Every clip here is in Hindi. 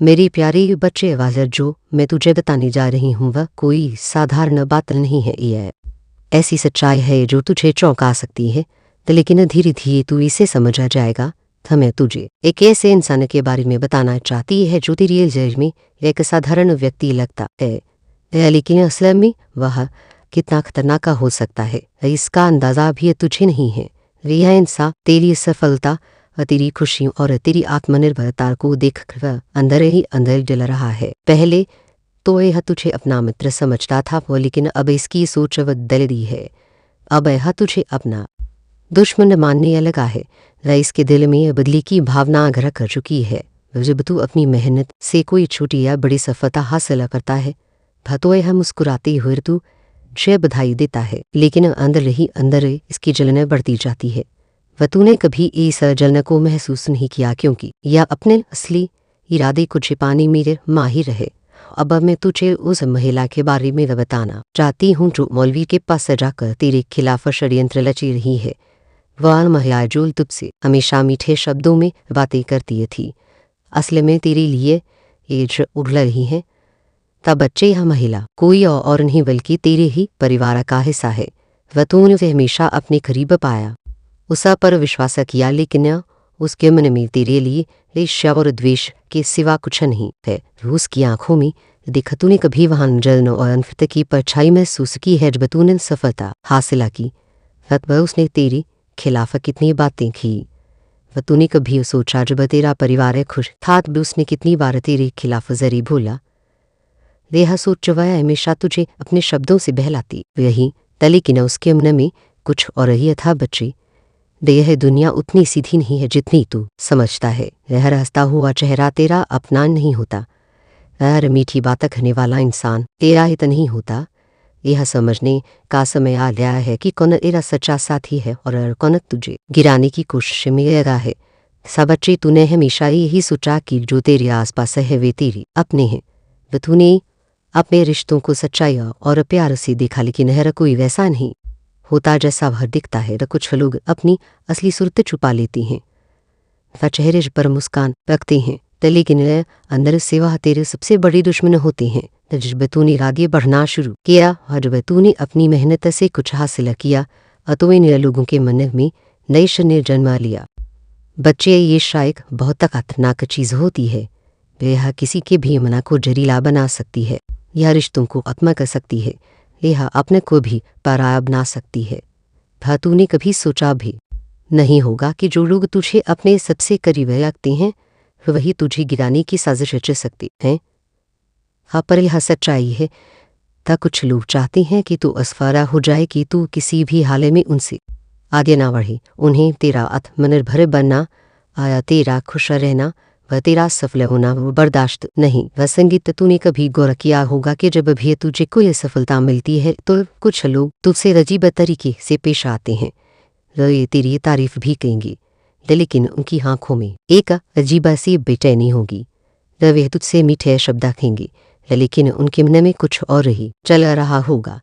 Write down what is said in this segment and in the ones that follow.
मेरी प्यारी बच्चे आवाज़ जो मैं तुझे बताने जा रही हूँ वह कोई साधारण बात नहीं है। यह ऐसी सच्चाई है जो तुझे चौंका सकती है, तो लेकिन धीरे धीरे तू इसे समझ आ जाएगा। तो मैं तुझे एक ऐसे इंसान के बारे में बताना चाहती है जो तेरी नज़र में एक साधारण व्यक्ति लगता है, लेकिन असल में वह कितना खतरनाक हो सकता है इसका अंदाज़ा भी तुझे नहीं है। यह इंसान तेरी सफलता, तेरी खुशी और तेरी आत्मनिर्भरता को देखकर अंदर ही अंदर जल रहा है। पहले तो यह तुझे अपना मित्र समझता था वो, लेकिन अब इसकी सोच बदल दी है। अब यह तुझे अपना दुश्मन मानने लगा है। वह इसके दिल में बदली की भावना घर कर चुकी है। जब तू अपनी मेहनत से कोई छोटी या बड़ी सफलता हासिल करता है तो यह मुस्कुराते हुए तू जय बधाई देता है, लेकिन अंदर ही अंदर इसकी जलन बढ़ती जाती है। वह तूने कभी इस जलन को महसूस नहीं किया क्योंकि यह अपने असली इरादे को छिपाने में माहिर है। अब मैं तुझे उस महिला के बारे में बताना चाहती हूँ जो मौलवी के पास जाकर तेरे खिलाफ षड्यंत्र रची रही है। वह महिला जो तुझसे हमेशा मीठे शब्दों में बातें करती थी, असल में तेरे लिए एज उड़ रही है। तब बच्चे यह महिला कोई और नहीं बल्कि तेरे ही परिवार का हिस्सा है। वह तूने उसे हमेशा अपने करीब पाया, उस पर विश्वास किया, लेकिन उसके मन में तेरे लिए ईर्ष्या और द्वेष के सिवा कुछ नहीं है। उसकी आंखों में देखा तूने कभी वहां जलन और अनफत की परछाई महसूस की है। जब तूने सफलता हासिल की वह उसने तेरे खिलाफ कितनी बातें की। वह तूने कभी सोचा जब तेरा परिवार खुश था तब उसने कितनी बार तेरे खिलाफ जरी बोला। यह सोच वह हमेशा तुझे अपने शब्दों से बहलाती वही, लेकिन उसके मन में कुछ और ही था। बच्चे यह दुनिया उतनी सीधी नहीं है जितनी तू समझता है। यह हंसता हुआ चेहरा तेरा अपना नहीं होता। यह मीठी बात कहने वाला इंसान तेरा हित नहीं होता। यह समझने का समय आ गया है कि कौन तेरा सच्चा साथी है और कौन तुझे गिराने की कोशिश में लगा है। सब बच्चे तूने हमेशा यही सोचा कि जो तेरे आसपास है वे तेरे अपने हैं। वह तूने अपने रिश्तों को सच्चाई और प्यार से देखा, लेकिन हर कोई वैसा नहीं होता जैसा वह दिखता है। तो कुछ लोग अपनी असली सूरत छुपा लेते हैं, वह चेहरे पर मुस्कान रखते हैं, तो लेकिन अंदर से वह तेरे सबसे बड़े दुश्मन होते हैं। जब तूने आगे बढ़ना शुरू किया और जब तूने अपनी मेहनत से कुछ हासिल किया तो इन लोगों के मन में नई शनि जन्म लिया। बच्चे ये शायद बहुत खतरनाक चीज़ होती है। यह किसी के भी मना को जहरीला बना सकती है, यह रिश्तों को खत्म कर सकती है, यह अपने को भी पराया बना सकती है। वह तूने कभी सोचा भी नहीं होगा कि जो लोग तुझे अपने सबसे करीब रखते हैं वही तुझे गिराने की साजिश रच सकते हैं। हाँ, पर यह सच्चाई है। ता कुछ लोग चाहते हैं कि तू असफारा हो जाए, कि तू किसी भी हाल में उनसे आगे ना बढ़े। उन्हें तेरा आत्मनिर्भर बनना आया तेरा खुश रहना वह तेरा सफल होना वो बर्दाश्त नहीं। वह संगीत तूने कभी गौर किया होगा कि जब भी तुझे कोई सफलता मिलती है तो कुछ लोग तुझसे अजीब तरीके से पेश आते हैं। वे तेरी तारीफ भी कहेंगे, लेकिन उनकी आंखों में एक अजीब सी बेचैनी होगी। वे तुझसे मीठे शब्द कहेंगे, लेकिन उनके मन में कुछ और ही चल रहा होगा।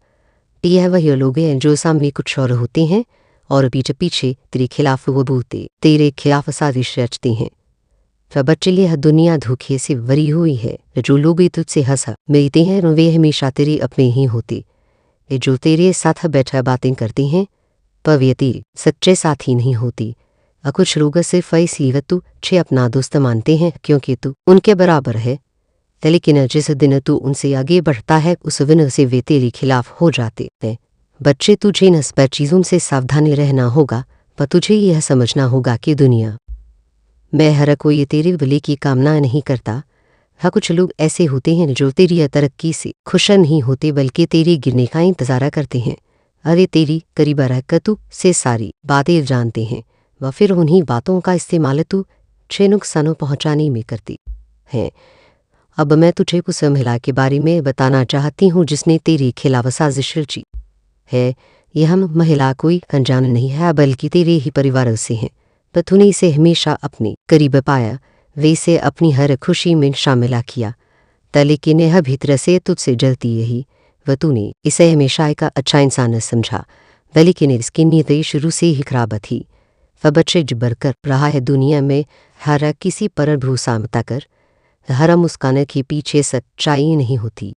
यह वही लोग हैं जो सामने कुछ और होते हैं और पीछे पीछे तेरे खिलाफ वो बोलते तेरे खिलाफ साजिश रचते हैं। बच्चे यह दुनिया धोखे से भरी हुई है। जो लोग तुझसे हंसा मिलते हैं वे हमेशा तेरे अपने ही होते। जो तेरे साथ बैठा बातें करते हैं पर वे तेरे सच्चे साथी नहीं होती। कुछ लोग सिर्फ इसलिए तुझे अपना दोस्त मानते हैं क्योंकि तू उनके बराबर है, लेकिन जिस दिन तू उनसे आगे बढ़ता है उस दिन से वे तेरे खिलाफ हो जाते हैं। बच्चे तुझे इन पर चीज़ों से सावधानी रहना होगा, पर तुझे यह समझना होगा कि दुनिया में हर कोई तेरे भले की कामना नहीं करता। हाँ, कुछ लोग ऐसे होते हैं जो तेरी तरक्की से खुश नहीं होते बल्कि तेरे गिरने का इंतज़ार करते हैं। अरे तेरी करीब रहकर तू से सारी बातें जानते हैं व फिर उन्हीं बातों का इस्तेमाल तू छे नुकसान पहुँचाने में करती है। अब मैं तुझे उस महिला के बारे में बताना चाहती हूँ जिसने तेरे खिलाफ साजिश रची है। यह महिला कोई अनजान नहीं है बल्कि तेरे ही परिवार से है। पर तूने इसे हमेशा अपने करीब पाया, वैसे अपनी हर खुशी में शामिल किया, लेकिन यह भीतर से तुझसे जलती यही। वह तूने इसे हमेशा एक अच्छा इंसान समझा, लेकिन इसकी नीयत शुरू से ही खराब थी। वह बच्चे जबर कर रहा है दुनिया में हर किसी पर भरोसा मत कर। हर मुस्कान के पीछे सच्चाई नहीं होती।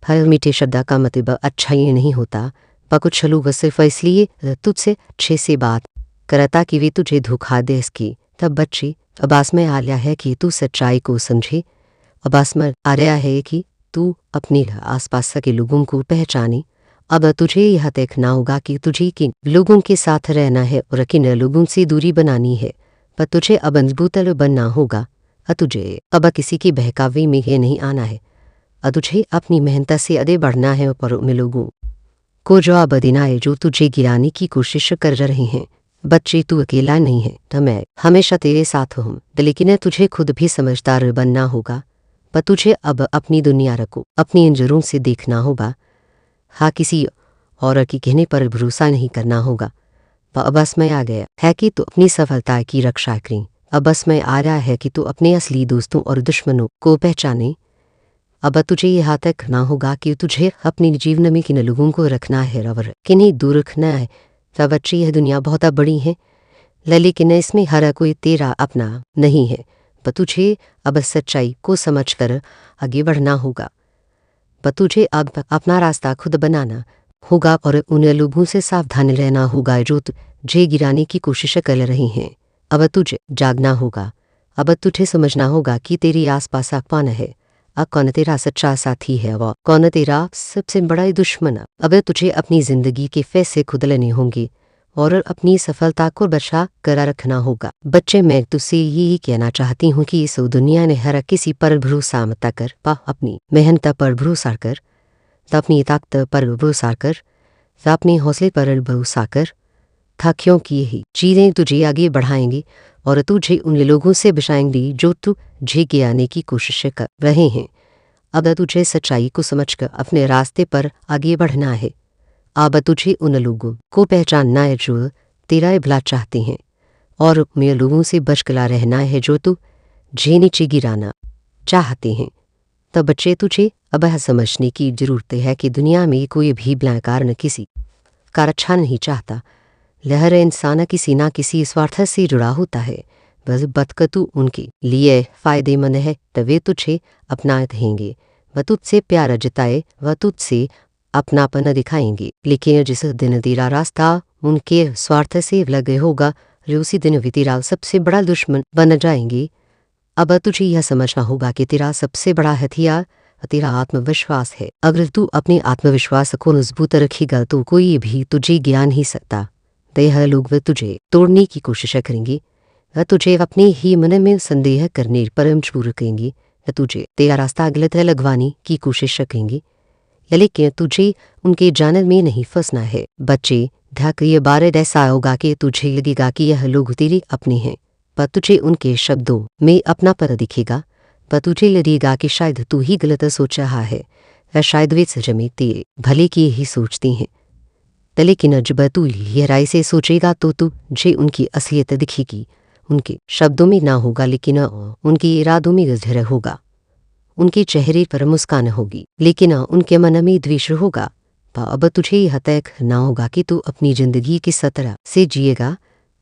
हर मीठे शब्द का मतलब अच्छा ही नहीं होता। पर कुछ लोग सिर्फ इसलिए तुझसे अच्छे से बात करता कि वे तुझे धोखा दे इसकी। तब बच्चे अब्बास में आ रहा है कि तू सच्चाई को समझे। अब्बास में आ रहा है कि तू अपने आसपास के लोगों को पहचाने। अब तुझे यह देखना होगा कि तुझे किन लोगों के साथ रहना है और किन लोगों से दूरी बनानी है। पर तुझे अब मजबूत बनना होगा। तुझे अब किसी की बहकावे में ही नहीं आना है। तुझे अपनी मेहनत से आगे बढ़ना है और उन लोगों को जवाब देना है जो तुझे गिराने की कोशिश कर रहे हैं। बच्चे तू अकेला नहीं है, तो मैं हमेशा तेरे साथ हूँ, लेकिन तुझे खुद भी समझदार बनना होगा। पर तुझे अब अपनी दुनिया को अपनी इंजरों से देखना होगा। हाँ, किसी और के कहने पर भरोसा नहीं करना होगा। अब बस में आ गया है कि तू अपनी सफलता की रक्षा करें। अब बस में आ रहा है कि तू अपने असली दोस्तों और दुश्मनों को पहचाने। अब तुझे यह तय करना होगा कि तुझे अपने जीवन में किन लोगों को रखना है और किन्हें दूर रखना है। तब बच्चे यह दुनिया बहुत बड़ी है, लेकिन इसमें हर कोई तेरा अपना नहीं है। पर तुझे अब सच्चाई को समझकर आगे बढ़ना होगा। पर तुझे अब अपना रास्ता खुद बनाना होगा और उन लोगों से सावधान रहना होगा जो तुझे गिराने की कोशिश कर रहे हैं। अब तुझे जागना होगा। अब तुझे समझना होगा कि तेरे आसपास कौन है, कौन तेरा सच्चा साथी है व कौन तेरा सबसे बड़ा दुश्मन। अब तुझे अपनी जिंदगी के फैसले खुद लेने होंगे और अपनी सफलता को बचा कर रखना होगा। बच्चे, मैं तुझसे यही कहना चाहती हूँ कि इस दुनिया ने हर किसी पर भरोसा मत कर। अपनी मेहनत पर भरोसा कर, अपनी ताकत पर भरोसा कर, अपने हौसले पर भरोसा कर। था क्योंकि यही चीज़ें तुझे आगे बढ़ाएंगी और तुझे उन लोगों से बचाएंगी जो तुझे गिराने की कोशिश कर रहे हैं। अब तुझे सच्चाई को समझकर अपने रास्ते पर आगे बढ़ना है। अब तुझे उन लोगों को पहचानना है जो तेरा भला चाहते हैं और उन लोगों से बचकर रहना है जो तुझे नीचे गिराना चाहते हैं। तब बच्चे, तुझे अब यह समझने की जरूरत है कि दुनिया में कोई भी भला कारण किसी का अच्छा नहीं चाहता। हर इंसान किसी ना किसी स्वार्थ से जुड़ा होता है। बस बतक तू उनके लिए फ़ायदेमंद है तो वे तुझे अपना देंगे, वह तुझसे प्यार जताए, वह तुझसे अपनापन दिखाएंगे। लेकिन जिस दिन तेरा रास्ता उनके स्वार्थ से लगे होगा, उसी दिन वे तेरा सबसे बड़ा दुश्मन बन जाएंगे। अब तुझे यह समझना होगा कि तेरा सबसे बड़ा हथियार तेरा आत्मविश्वास है। अगर तू अपने आत्मविश्वास को मजबूत रखेगा तो कोई भी तुझे गिरा नहीं सकता। यह लोग वे तुझे तोड़ने की कोशिश करेंगे, वह तुझे अपने ही मन में संदेह करने पर मजबूर करेंगे, वह तुझे तेरा रास्ता गलत लगवाने की कोशिश करेंगे, लेकिन तुझे उनके जाल में नहीं फंसना है। बच्चे, ढक ये बार ऐसा होगा कि तुझे लगेगा कि यह लोग तेरे अपने हैं, पर तुझे उनके शब्दों में अपना पर दिखेगा। पर तुझे लगेगा कि शायद तू ही गलत सोच रहा है, या शायद वे सच में तेरे भले की ही सोचती हैं। लेकिन जब तू गहराई से सोचेगा तो तुझे उनकी असलियत दिखेगी। उनके शब्दों में ना होगा, लेकिन उनके इरादों में गजर होगा। उनके चेहरे पर मुस्कान होगी, लेकिन उनके मन में द्वेष होगा। अब तुझे यह तय करना होगा कि तू अपनी जिंदगी किस तरह से जिएगा।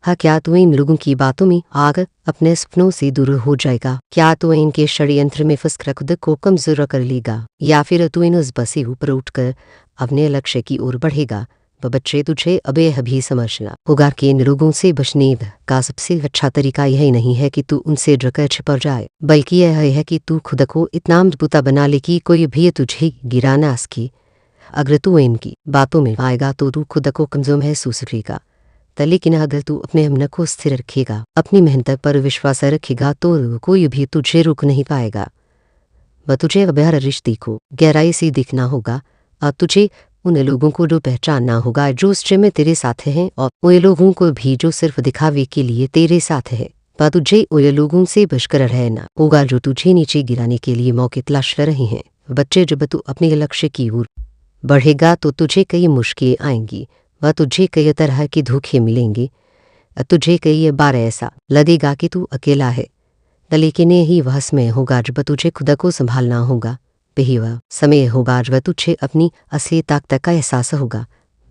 हाँ, क्या तू इन लोगों की बातों में आग अपने सपनों से दूर हो जाएगा? क्या तू इनके षड्यंत्र में फंसकर खुद को कमजोर कर लेगा, या फिर तू इन उस बसे ऊपर उठकर अपने लक्ष्य की ओर बढ़ेगा? बच्चे, तुझे अब यह भी समझना होगा कि इन लोगों से बचने का सबसे अच्छा तरीका यह नहीं है कि तू उनसे डरकर छिप जाए, बल्कि यह है कि तू खुद को इतना मजबूत बना ले कि कोई भी तुझे गिरा ना सके। अगर तू इनकी बातों में आएगा तो तू खुद को कमजोर महसूस करेगा, लेकिन अगर तू अपने मन को स्थिर रखेगा, अपनी मेहनत पर विश्वास रखेगा, तो कोई भी तुझे रोक नहीं पाएगा। वह तुझे अब हर रिश्ते को गहराई से देखना होगा और तुझे उन लोगों को जो पहचानना होगा जो सच में तेरे साथ हैं, और उन लोगों को भी जो सिर्फ दिखावे के लिए तेरे साथ है। पर तुझे उन लोगों से बचकर रहना होगा जो तुझे नीचे गिराने के लिए मौके तलाश रहे हैं। बच्चे, जब तू अपने लक्ष्य की ओर बढ़ेगा तो तुझे कई मुश्किलें आएंगी, वह तुझे कई तरह के धोखे मिलेंगे, तुझे कई बार ऐसा लगेगा कि तू अकेला है, लेकिन यही वह समय होगा जब तुझे खुद को संभालना होगा। वही वह समय होगा जब तुझे अपनी असली ताकत का एहसास होगा।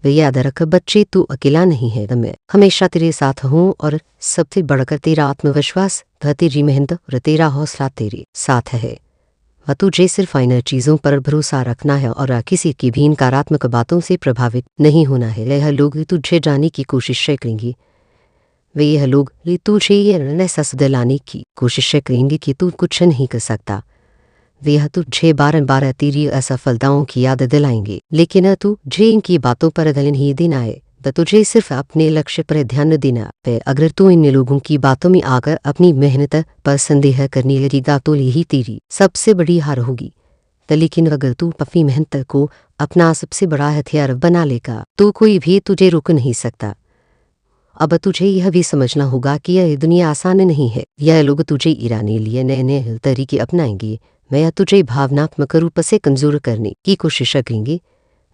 वे याद रख बच्चे, तू अकेला नहीं है, मैं हमेशा तेरे साथ हूँ और सबसे बढ़कर तेरा आत्मविश्वास, तेरी मेहनत और तेरा हौसला तेरे साथ है। वह तुझे सिर्फ इन चीज़ों पर भरोसा रखना है और किसी की भी नकारात्मक बातों से प्रभावित नहीं होना है। यह लोग तुझे जाने की कोशिश करेंगे, वे यह लोग तुझे यह एहसास दिलाने की कोशिश करेंगे कि तू कुछ नहीं कर सकता। वे तुझे बार बार तेरी असफलताओं की याद दिलाएंगे, लेकिन तुझे इनकी बातों पर ध्यान नहीं देना है। तुझे सिर्फ अपने लक्ष्य पर ध्यान देना है। अगर तू इन लोगों की बातों में आकर अपनी मेहनत पर संदेह करने लगेगा तो यही तेरी सबसे बड़ी हार होगी। लेकिन अगर तू अपनी मेहनत को अपना सबसे बड़ा हथियार बना लेगा तो कोई भी तुझे रोक नहीं सकता। अब तुझे यह भी समझना होगा कि यह दुनिया आसान नहीं है। यह लोग तुझे गिराने लिए नए नए तरीके अपनाएंगे। मैं तुझे भावनात्मक रूप से कमजोर करने की कोशिश करेंगे।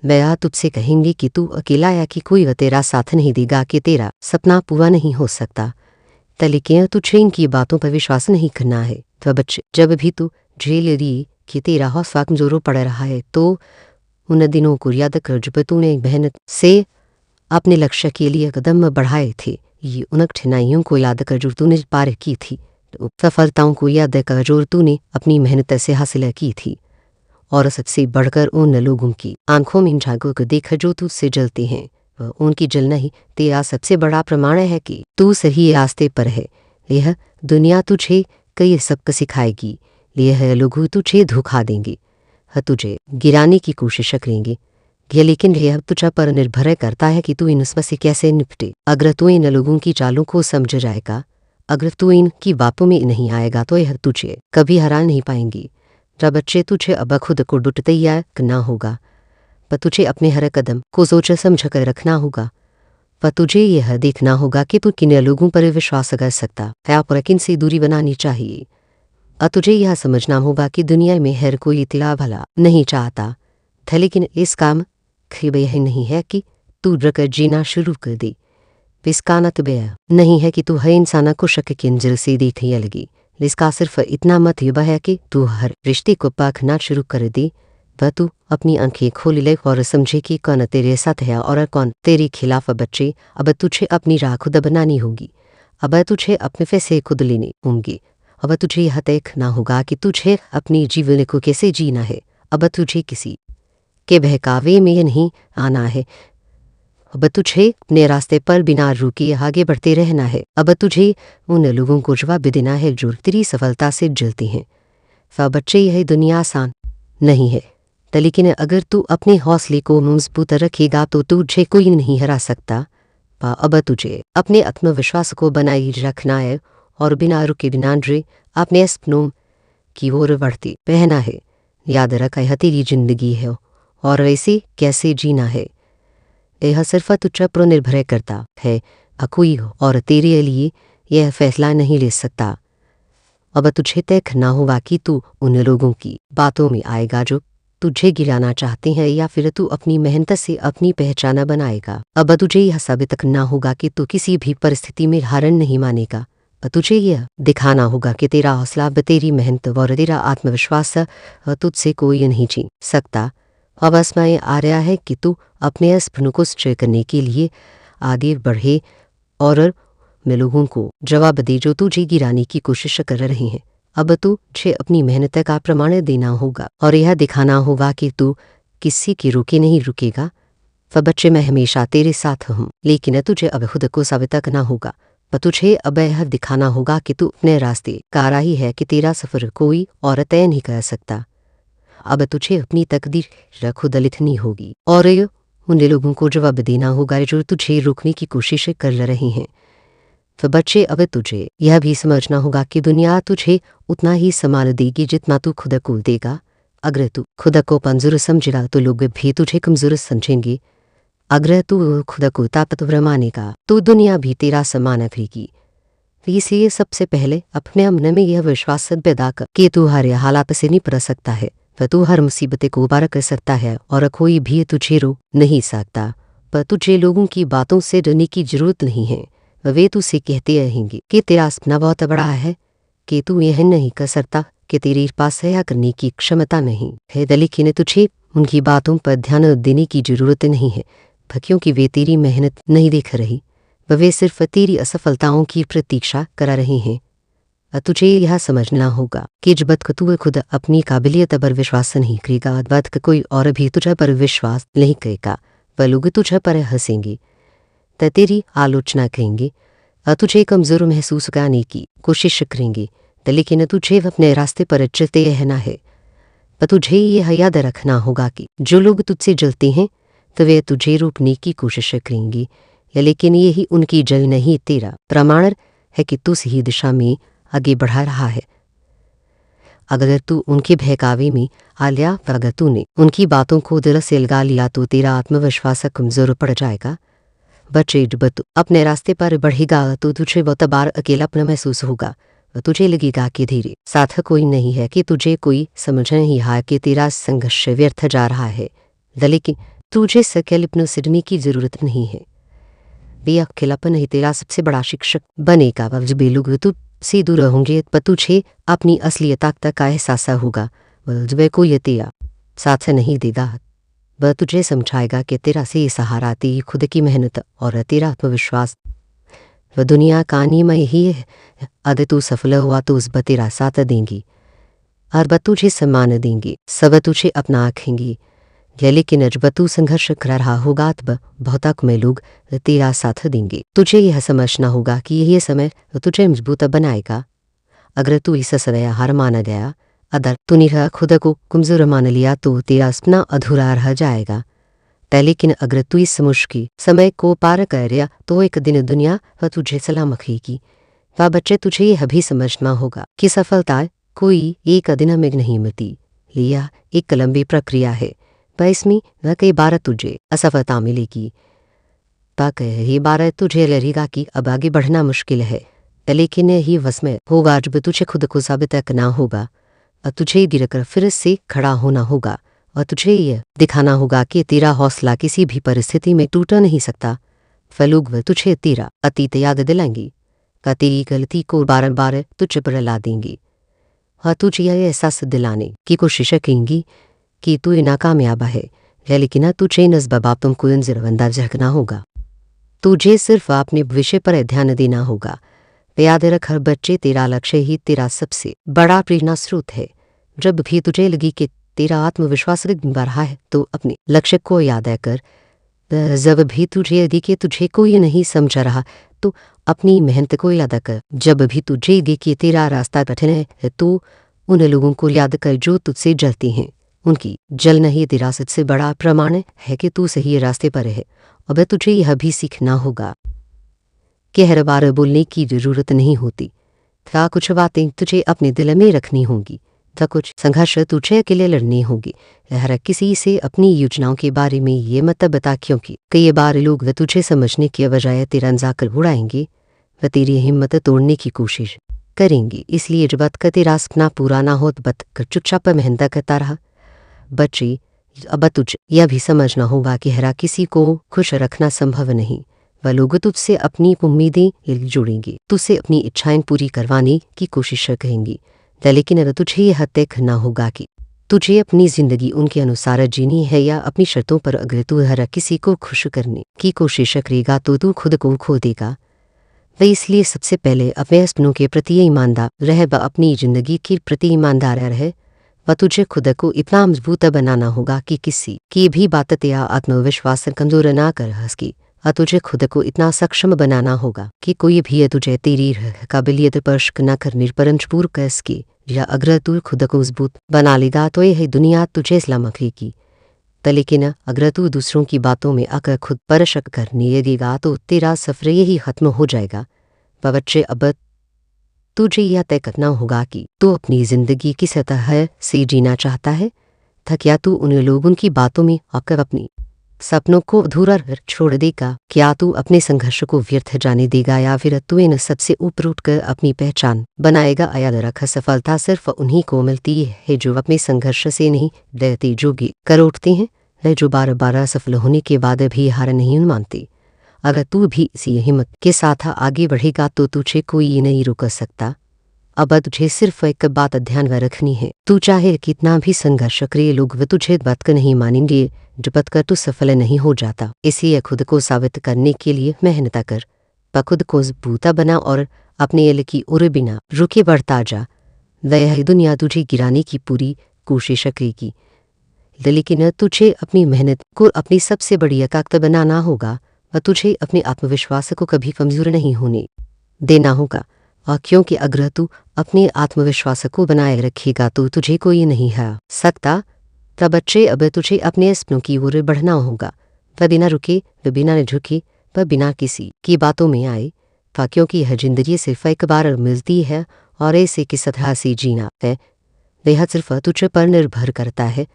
मैं तुझसे कहेंगे कि तू अकेला या कि कोई तेरा साथ नहीं देगा, कि तेरा सपना पूरा नहीं हो सकता। लेकिन तुझे इनकी बातों पर विश्वास नहीं करना है। तो बच्चे, जब भी तू झेल रही कि तेरा हौसला कमजोर पड़ रहा है तो उन दिनों को याद कर जब तूने मेहनत से अपने लक्ष्य के लिए कदम बढ़ाए थे। ये उन कठिनाइयों को याद कर जो तूने पार की थी, सफलताओं को याद कर जो तूने अपनी मेहनत से हासिल की थी, और सबसे बढ़कर उन लोगों की आंखों में झांकों को देख जो तुझसे जलते हैं। उनकी जलना ही तेरा सबसे बड़ा प्रमाण है कि तू सही रास्ते पर है। यह दुनिया तुझे कई सबक सिखाएगी, यह लोग तुझे धोखा देंगे, तुझे गिराने की कोशिश करेंगे, लेकिन यह तुझ पर निर्भर करता है कि तू इन से कैसे निपटे। अगर तू इन लोगों की चालों को समझ जाएगा, अगर तू इनकी बातों में नहीं आएगा तो यह तुझे कभी हरा नहीं पाएंगी। जब बच्चे, तुझे अब खुद को डट तैयार करना होगा, पर तुझे अपने हर कदम को सोच समझ कर रखना होगा। पर तुझे यह देखना होगा कि तू किन लोगों पर विश्वास कर सकता है और किन से दूरी बनानी चाहिए। और तुझे यह समझना होगा कि दुनिया में हर कोई तेरा भला नहीं चाहता था, लेकिन इस काम खरीब यह नहीं है कि तू डरकर जीना शुरू कर दे। इसका मतलब नहीं है कि तू हर इंसान को शक की नजर से देखने लगी। इसका सिर्फ इतना मतलब है कि तू हर रिश्ते को परखना शुरू कर दे। वह तू अपनी आंखें खोल ले और समझे कि कौन तेरे साथ है और कौन तेरे खिलाफ। बच्चे, अब तुझे अपनी राह खुद बनानी होगी। अब तुझे अपने फैसले खुद लेने होंगे। अब तुझे यह तय करना होगा कि तुझे अपनी जीवन को कैसे जीना है। अब तुझे किसी के बहकावे में नहीं आना है। अब तुझे अपने रास्ते पर बिना रुके आगे बढ़ते रहना है। अब तुझे उन लोगों को जवाब देना है जो तेरी सफलता से जलते हैं। बच्चे, यह दुनिया आसान नहीं है, लेकिन अगर तू अपने हौसले को मजबूत रखेगा तो तुझे कोई नहीं हरा सकता। अब तुझे अपने आत्मविश्वास को बनाए रखना है और बिना रुके बिना डरे अपने सपनों की ओर बढ़ते रहना है। याद रख, यह तेरी जिंदगी है और ऐसे कैसे जीना है यह सिर्फ तुझ पर निर्भर करता है। कोई और तेरे लिए यह फैसला नहीं ले सकता। अब तुझे तय करना होगा कि तू उन लोगों की बातों में आएगा जो तुझे गिराना चाहते हैं, या फिर तू अपनी मेहनत से अपनी पहचान बनाएगा। अब तुझे यह साबित करना होगा कि तू किसी भी परिस्थिति में हार नहीं मानेगा। तुझे यह दिखाना होगा कि तेरा हौसला, तेरी मेहनत और तेरा आत्मविश्वास तुझसे कोई नहीं छीन सकता। अब समय आ रहा है कि तू अपने सपनों को सच्चे करने के लिए आगे बढ़े और मैं लोगों को जवाब दे जो तुझे गिराने की कोशिश कर रहे हैं। अब तुझे अपनी मेहनत का प्रमाण देना होगा और यह दिखाना होगा कि तू किसी के रोके नहीं रुकेगा। बच्चे, मैं हमेशा तेरे साथ हूँ, लेकिन तुझे अब खुद को साबित करना होगा। पर तुझे अब यह दिखाना होगा कि तू अपने रास्ते का राही है, कि तेरा सफर कोई और तय नहीं कर सकता। अब तुझे अपनी तकदीर खुद लिखनी होगी और उन लोगों को जवाब देना होगा जो तुझे रोकने की कोशिश कर रहे हैं। तो बच्चे, अब तुझे यह भी समझना होगा कि दुनिया तुझे उतना ही सम्मान देगी जितना तू खुद को देगा। अगर तू खुद को कमजोर समझेगा तो लोग भी तुझे कमजोर समझेंगे। अगर तू खुद को ताकतवर मानेगा तो दुनिया भी तेरा सम्मान करेगी। इसलिए सबसे पहले अपने मन में यह विश्वास पैदा कर कि तू हर हालात से निपट सकता है, तू हर मुसीबत को पार कर सकता है और कोई भी तुझे रोक नहीं सकता। पर तुझे लोगों की बातों से डरने की जरूरत नहीं है। वे तुझसे कहते रहेंगे कि तेरा सपना बहुत बड़ा है, कि तू यह नहीं कर सकता, कि तेरे पास यह करने की क्षमता नहीं है। लेकिन तुझे उनकी बातों पर ध्यान देने की जरूरत नहीं है। क्योंकि वे तेरी मेहनत नहीं देख रही, वे सिर्फ तेरी असफलताओं की प्रतीक्षा करा रहे हैं। तुझे यह समझना होगा कि जब तक तू खुद अपनी काबिलियत पर विश्वास नहीं करेगा, तब तक कोई और भी तुझ पर विश्वास नहीं करेगा। वह लोग तुझ पर हंसेंगे, तेरी आलोचना करेंगे, तुझे कमज़ोर महसूस कराने की कोशिश करेंगे, लेकिन तुझे अपने रास्ते पर चलते रहना है। पर तुझे यह याद रखना होगा कि जो लोग तुझसे जलते हैं तो वे तुझे रोकने की कोशिश करेंगे, लेकिन यही उनकी जल नहीं, तेरा प्रमाण है कि तू सही दिशा में आगे बढ़ा रहा है। अगर तू उनके बहकावे में आ लिया, अगर तूने उनकी बातों को दिल से लगा लिया, तो तेरा आत्मविश्वास कमज़ोर पड़ जाएगा। बच्चे, जब तू अपने रास्ते पर बढ़ेगा तो तुझे बहुत बार अकेलापन महसूस होगा। तुझे लगेगा कि धीरे साथ कोई नहीं है, कि तुझे कोई समझ नहीं रहा, कि तेरा संघर्ष व्यर्थ जा रहा है। लेकिन तुझे अकेलापन सिडने की ज़रूरत नहीं है। वे अकेलापन ही तेरा सबसे बड़ा शिक्षक बनेगा। जब लोग तू से दूर होंगे, पर तुझे अपनी असली ताकत का एहसास होगा। जब कोई तेरा साथ नहीं देगा, वह तुझे समझाएगा कि तेरा से सहारा तेरी खुद की मेहनत और तेरा आत्मविश्वास। वह दुनिया का नियम यही है, अगर तू सफल हुआ तो उस पर तेरा साथ देंगी और वह तुझे सम्मान देंगे, सब तुझे अपना आखेंगे। लेकिन जब तू संघर्ष कर रहा होगा, तब बहुत कम लोग तेरा साथ देंगे। तुझे यह समझना होगा कि यही समय तुझे मजबूत बनाएगा। अगर तू इस समय हार मान गया, अगर तूने खुद को कमज़ोर मान लिया, तो तेरा सपना अधूरा रह जाएगा। लेकिन अगर तू इस मुश्किल समय को पार कर रहा, तो एक दिन दुनिया तुझे सलाम रखेगी। वह बच्चे, तुझे यह भी समझना होगा कि सफलता कोई एक दिन में नहीं मिलती, यह एक लंबी प्रक्रिया है। पर इसमें वह कई बार तुझे असफलता मिलेगी, कई बार तुझे लगेगा कि अब आगे बढ़ना मुश्किल है, लेकिन यही वसमय होगा जब तुझे खुद को साबित करना होगा और तुझे गिरकर फिर से खड़ा होना होगा, और तुझे यह दिखाना होगा कि तेरा हौसला किसी भी परिस्थिति में टूट नहीं सकता। वह लोग तुझे तेरा अतीत याद दिलाएंगे, का तेरी गलती को बार बार तुझ पर ला देंगे, और तुझे यह एहसास दिलाने की कोशिश करेंगी कि तू नाकामयाब है। लेकिन तुझे इन बातों को नज़रअंदाज रखना होगा। तुझे सिर्फ अपने भविष्य पर ध्यान देना होगा। याद रख बच्चे, तेरा लक्ष्य ही तेरा सबसे बड़ा प्रेरणा स्रोत है। जब भी तुझे लगी कि तेरा आत्मविश्वास बढ़ रहा है, तो अपने लक्ष्य को याद कर। जब भी तुझे लगी कि तुझे कोई नहीं समझ रहा, तो अपनी मेहनत को याद कर। जब भी तुझे लगी कि तेरा रास्ता कठिन है, तो उन लोगों को याद कर जो तुझसे जलते हैं। उनकी जलन ही तेरा सबसे बड़ा प्रमाण है कि तू सही रास्ते पर है। अब तुझे यह भी सीखना होगा कि हर बार बोलने की ज़रूरत नहीं होती। था कुछ बातें तुझे अपने दिल में रखनी होंगी, था कुछ संघर्ष तुझे अकेले लड़ने होंगे। हर किसी से अपनी योजनाओं के बारे में ये मत बता, क्योंकि कई बार लोग व तुझे समझने के बजाय तेरा मजाक उड़ाएंगे, व तेरी हिम्मत तोड़ने की कोशिश करेंगे। इसलिए जब तक तेरा सपना पूरा ना हो, तब तक चुपचाप मेहनत करता रहा। बच्चे, अब तुझे यह भी समझना होगा कि हर किसी को खुश रखना संभव नहीं। वह लोग तुझसे अपनी उम्मीदें जोड़ेंगे, तुझसे अपनी इच्छाएं पूरी करवाने की कोशिश करेंगी, लेकिन अगर तुझे यह तय करना होगा कि तुझे अपनी ज़िंदगी उनके अनुसार जीनी है या अपनी शर्तों पर। अगर तू हर किसी को खुश करने की कोशिश करेगा, तो तू खुद को खो देगा। वह इसलिए सबसे पहले अपने सपनों के प्रति ईमानदार रह, व अपनी ज़िंदगी के प्रति ईमानदार रहे। वह तुझे खुद को इतना मजबूत बनाना होगा कि किसी की भी बात तेरा आत्मविश्वास कमज़ोर ना कर सके, और तुझे खुद को इतना सक्षम बनाना होगा कि कोई भी तुझे तेरी काबिलियत पर शक न करने पर मजबूर कर सके। या अगर तू खुद को मजबूत बना लेगा, तो यह दुनिया तुझे सलाम रखेगी। लेकिन अगर तू दूसरों की बातों में आकर खुद पर शक करने लगेगा, तो तेरा सफ़र यही ख़त्म हो जाएगा। बच्चे, अब तुझे यह तय करना होगा कि तू अपनी ज़िंदगी किस तरह से जीना चाहता है। था क्या तू उन लोगों की बातों में आकर अपनी सपनों को अधूरा छोड़ देगा? क्या तू अपने संघर्ष को व्यर्थ जाने देगा, या फिर तू इन सबसे ऊपर उठकर अपनी पहचान बनाएगा? याद रख, सफलता सिर्फ उन्हीं को मिलती है जो अपने संघर्ष से नहीं डरते, जो कर उठते हैं, जो बार बार असफल होने के बाद भी हार नहीं मानते। अगर तू भी इसी हिम्मत के साथ आगे बढ़ेगा, तो तुझे कोई नहीं रोक सकता। अब तुझे सिर्फ एक बात ध्यान में रखनी है, तू चाहे कितना भी संघर्ष करे, लोग वे तुझे बात कर नहीं मानेंगे, जब कर तू सफल नहीं हो जाता। इसलिए खुद को साबित करने के लिए मेहनत कर, पर खुद को बूता बना और अपने एल की उर बिना रुके बढ़ता जा। वह दुनिया तुझे गिराने की पूरी कोशिश करेगी, लेकिन तुझे अपनी मेहनत को अपनी सबसे बड़ी ताकत बनाना होगा और तुझे अपने आत्मविश्वास को कभी कमजोर नहीं होने देना होगा। और क्योंकि अगर तू अपने आत्मविश्वास को बनाए रखेगा तो तुझे कोई नहीं हरा सकता। तब बच्चे अब तुझे अपने सपनों की ओर बढ़ना होगा, वह बिना रुके, वह बिना झुके, वह बिना किसी की बातों में आए, क्योंकि यह जिंदगी सिर्फ एक बार मिलती है और ऐसे की सतह से जीना है वह सिर्फ तुझ पर निर्भर करता है।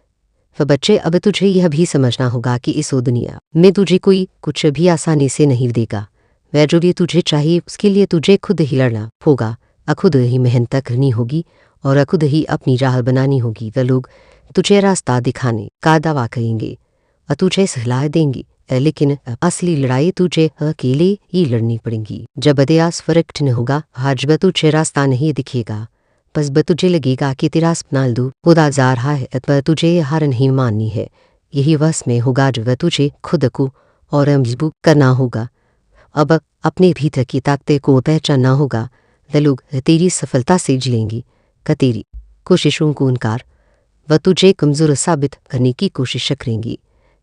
वह बच्चे अब तुझे यह भी समझना होगा कि इस दुनिया में तुझे कोई कुछ भी आसानी से नहीं देगा। वह जो भी तुझे चाहिए उसके लिए तुझे खुद ही लड़ना होगा, खुद ही मेहनत करनी होगी और खुद ही अपनी राह बनानी होगी। वह लोग तुझे रास्ता दिखाने का दावा करेंगे और तुझे सलाह देंगे, लेकिन असली लड़ाई तुझे अकेले ही लड़नी पड़ेगी। जब अदयास फर्क न होगा, आज वह तुझे रास्ता नहीं दिखेगा, बस तुझे लगेगा कि तेरा सपना दूर होता जा रहा है, पर तुझे हार नहीं माननी है। यही वह समय होगा जब तुझे खुद को और मजबूत करना होगा। अब अपने भीतर की ताकत को पहचानना होगा। वह लोग तेरी सफलता से जिलेंगी का तेरी कोशिशों को इनकार, वह तुझे कमज़ोर साबित करने की कोशिश करेंगी,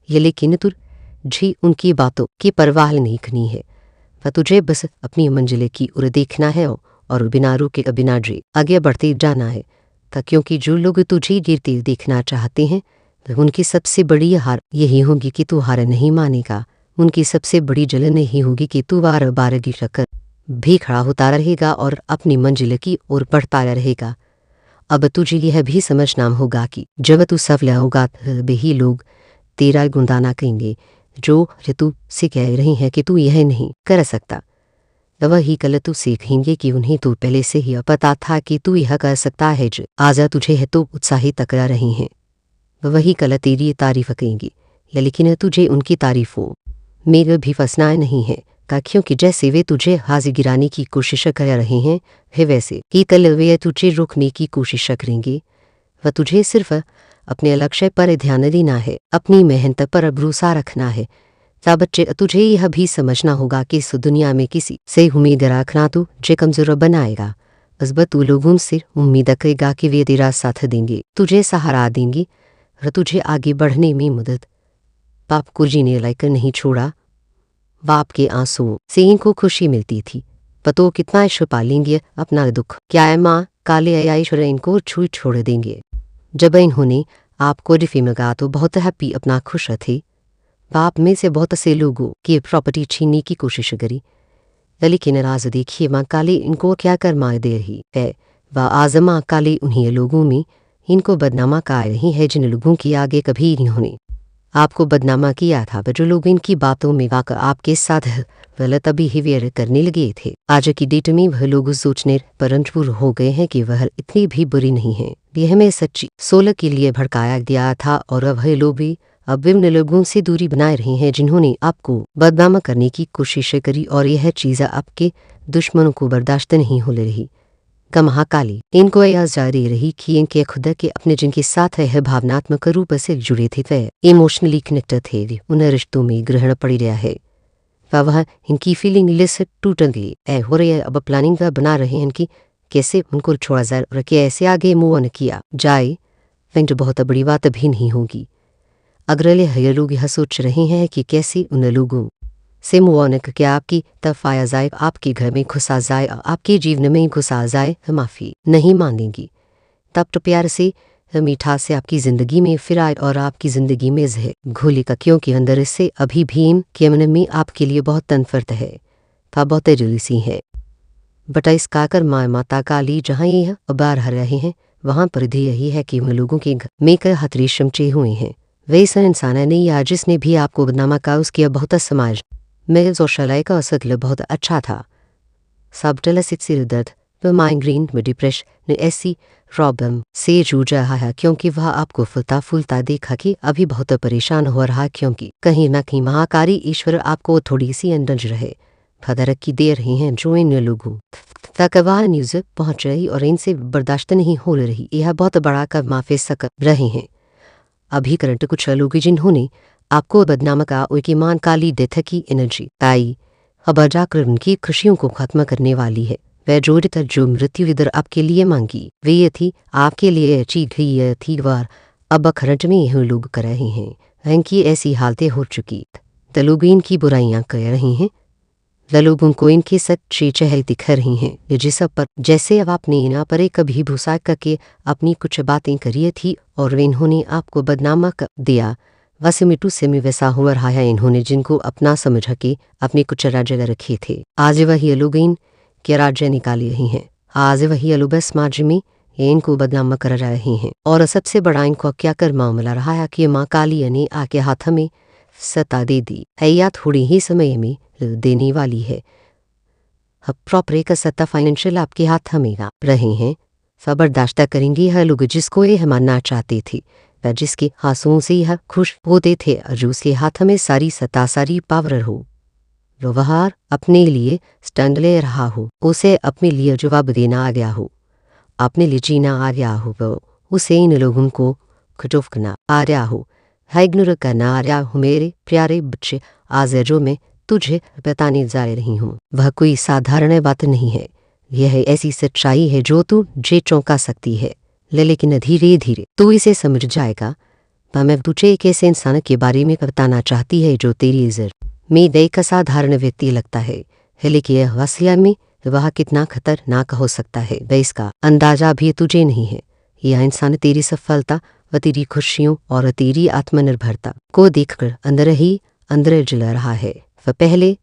ये लेकिन तुझे उनकी बातों की परवाह नहीं करनी है। वह तुझे बस अपनी मंजिल की ओर देखना है और बिना रुके बिना डरे आगे बढ़ते जाना है। क्योंकि जो लोग तुझे गिरते देखना चाहते हैं उनकी सबसे बड़ी हार यही होगी कि तू हार नहीं मानेगा। उनकी सबसे बड़ी जलन नहीं होगी कि तू बार बार गिर कर भी खड़ा होता रहेगा और अपनी मंजिल की ओर बढ़ता रहेगा। अब तुझे यह भी समझना होगा कि जब तू सफल होगा वही लोग तेरा गुंदाना कहेंगे जो तू से कह रही है कि तू यह नहीं कर सकता। वही कल तू सीखेंगे कि उन्हें तो पहले से ही पता था कि तू यह कर सकता है, जो आज तुझे है तो उत्साहित कर रही हैं। वही कल तेरी तारीफ करेंगी, लेकिन तुझे उनकी तारीफों में भी फंसना नहीं है, क्योंकि जैसे वे तुझे हाजिर गिराने की कोशिश कर रहे हैं है वैसे ही कल वे तुझे रोकने की कोशिश करेंगे। वह तुझे सिर्फ अपने लक्ष्य पर ध्यान देना है, अपनी मेहनत पर भरोसा रखना है। तब बच्चे तुझे यह भी समझना होगा कि इस दुनिया में किसी से उम्मीद रखना तुझे कमजोर बनाएगा। बस तू लोगों से उम्मीद करेगा कि वे तेरा साथ देंगे, तुझे सहारा देंगे और तुझे आगे बढ़ने में मदद। बाप को जीने लायक नहीं छोड़ा, बाप के आंसुओं से इनको खुशी मिलती थी, पतो कितना छुपा लेंगे अपना दुख, क्या है माँ काले ईश्वर इनको छू छोड़ देंगे। जब इन्होंने आपको रिफी मंगा तो बहुत हैप्पी अपना खुश थे। बाप में से बहुत से लोगों की प्रॉपर्टी छीनने की कोशिश करी, लेकिन राज देखिए माँ काली इनको क्या कर मार दे रही है। वह आज माँ काली उन्हीं लोगों में इनको बदनामा कर रही है जिन लोगों की आगे कभी इन्होंने आपको बदनामा किया था। जो लोग इनकी बातों में वाकई आपके साथ गलत बिहेवियर करने लगे थे, आज की डेट में वह लोग सोचने पर मजबूर हो गए हैं कि वह इतनी भी बुरी नहीं है। यह हमें सच्ची सोलह के लिए भड़काया गया था और वह लोग भी अब विभिन्न लोगों से दूरी बनाए रहे हैं जिन्होंने आपको बदनाम करने की कोशिश करी, और यह चीज़ आपके दुश्मनों को बर्दाश्त नहीं हो रही। महाकाली इनको यह जारी रही कि इनके खुद के अपने जिनके साथ यह भावनात्मक रूप से जुड़े थे वे इमोशनली कनेक्ट थे, वे उन रिश्तों में ग्रहण पड़ी रहा है। वह इनकी फीलिंग लिस्ट टूट गई हो रही है। अब प्लानिंग बना रहे हैं कि कैसे उनको छोड़ा जाए और कैसे आगे मूव ऑन किया जाए। फ्रेंड बहुत बड़ी बात भी नहीं होगी अगर ये लोग यह सोच रहे हैं कि कैसे उन लोगों से मूव ऑन करके आपकी तरफ आया जाए, आपके घर में घुसा जाए, आपके जीवन में घुसा जाए, माफ़ी नहीं मांगेंगी। तब तो प्यार से मीठा से आपकी ज़िंदगी में फिर आए और आपकी ज़िंदगी में जहर घोलेगा, क्योंकि अंदर से अभी भीम के मन में आपके लिए बहुत तनफरत है, बहुत जुलूसी है। बट इसका कर माता काली जहाँ ये बार हर रहे हैं वहाँ पर भी यही है कि उन लोगों के घर में कर हथरी चमचे हुए हैं। वैसा इंसान नहीं या जिसने भी आपको बदनामा का उसके बहुत समाज में सोशल का असर बहुत अच्छा था। सबटल सिर दर्द माइग्रेन में डिप्रेशन ऐसी प्रॉब्लम से जूझ रहा है, क्योंकि वह आपको फुलता फूलता देखा कि अभी बहुत परेशान हो रहा, क्योंकि कहीं ना कहीं महाकारी ईश्वर आपको थोड़ी सी अंदर रहे। फदरक की दे रही हैं जो इन लोगों तक आवाज़ न्यूज़ पहुँच रही और इनसे बर्दाश्त नहीं हो रही। यह बहुत बड़ा कदम माफे सक रहे हैं। अभी करंट कुछ लोग जिन्होंने आपको बदनाम का उनकी मान काली डेथ की एनर्जी आई खबर जाकर उनकी खुशियों को खत्म करने वाली है। वह जोड़ता जो मृत्यु इधर आपके लिए मांगी वे ये थी आपके लिए अच्छी गई थी वार अब खरंट में यह लोग कर रहे हैं। इनकी ऐसी हालतें हो चुकी द लोग इनकी बुराइयां कर रही हैं। द लोगों को इनके सच्चे चेहरे दिख रही हैं जिस पर जैसे अब आपने इना पर कभी भूसा करके अपनी कुछ बातें करी थी और इन्होंने आपको बदनामा कर दिया। वैसे मिटू से में वैसा हुआ रहा है। इन्होंने जिनको अपना समझ के अपने कुछ राज्य रखे थे आज वही लोग इन के राज्य निकाल रही हैं। आज वही लोग समाज में इनको बदनाम कर रहे हैं। और सबसे बड़ा इनको क्या कर मामला रहा है कि माँ काली ने आके हाथ में सत्ता दे दी है या थोड़ी ही समय में देने वाली है। अब प्रॉपर एक सत्ता फाइनेंशियल आपके हाथ में रहे हैं। बर्दाश्त करेंगे यह लोग जिसको यह मानना चाहते थे वह जिसके हाथों से यह खुश होते थे और उसके हाथ में सारी सत्ता सारी पावर हो व्यवहार अपने लिए स्टैंड ले रहा हो उसे अपने लिए जवाब देना आ गया हो अपने लिए जीना आ गया हो वो उसे इन लोगों को खटोफना आ गया हो इग्नोर करना आ गया हो। मेरे प्यारे बच्चे आज जो मैं तुझे बताने जा रही हूँ वह कोई साधारण बात नहीं है। यह ऐसी सच्चाई है जो तू जे चौंका सकती है लेकिन धीरे धीरे तू इसे समझ जाएगा। मैं तुझे एक ऐसे इंसान के बारे में बताना चाहती है जो तेरी नज़र में एक साधारण व्यक्ति लगता है लेकिन यह वास्तव में वह कितना खतरनाक हो सकता है वह इसका अंदाजा भी तुझे नहीं है। यह इंसान तेरी सफलता व तेरी खुशियों और तेरी आत्मनिर्भरता को देखकर अंदर ही अंदर जल रहा है। वह पहले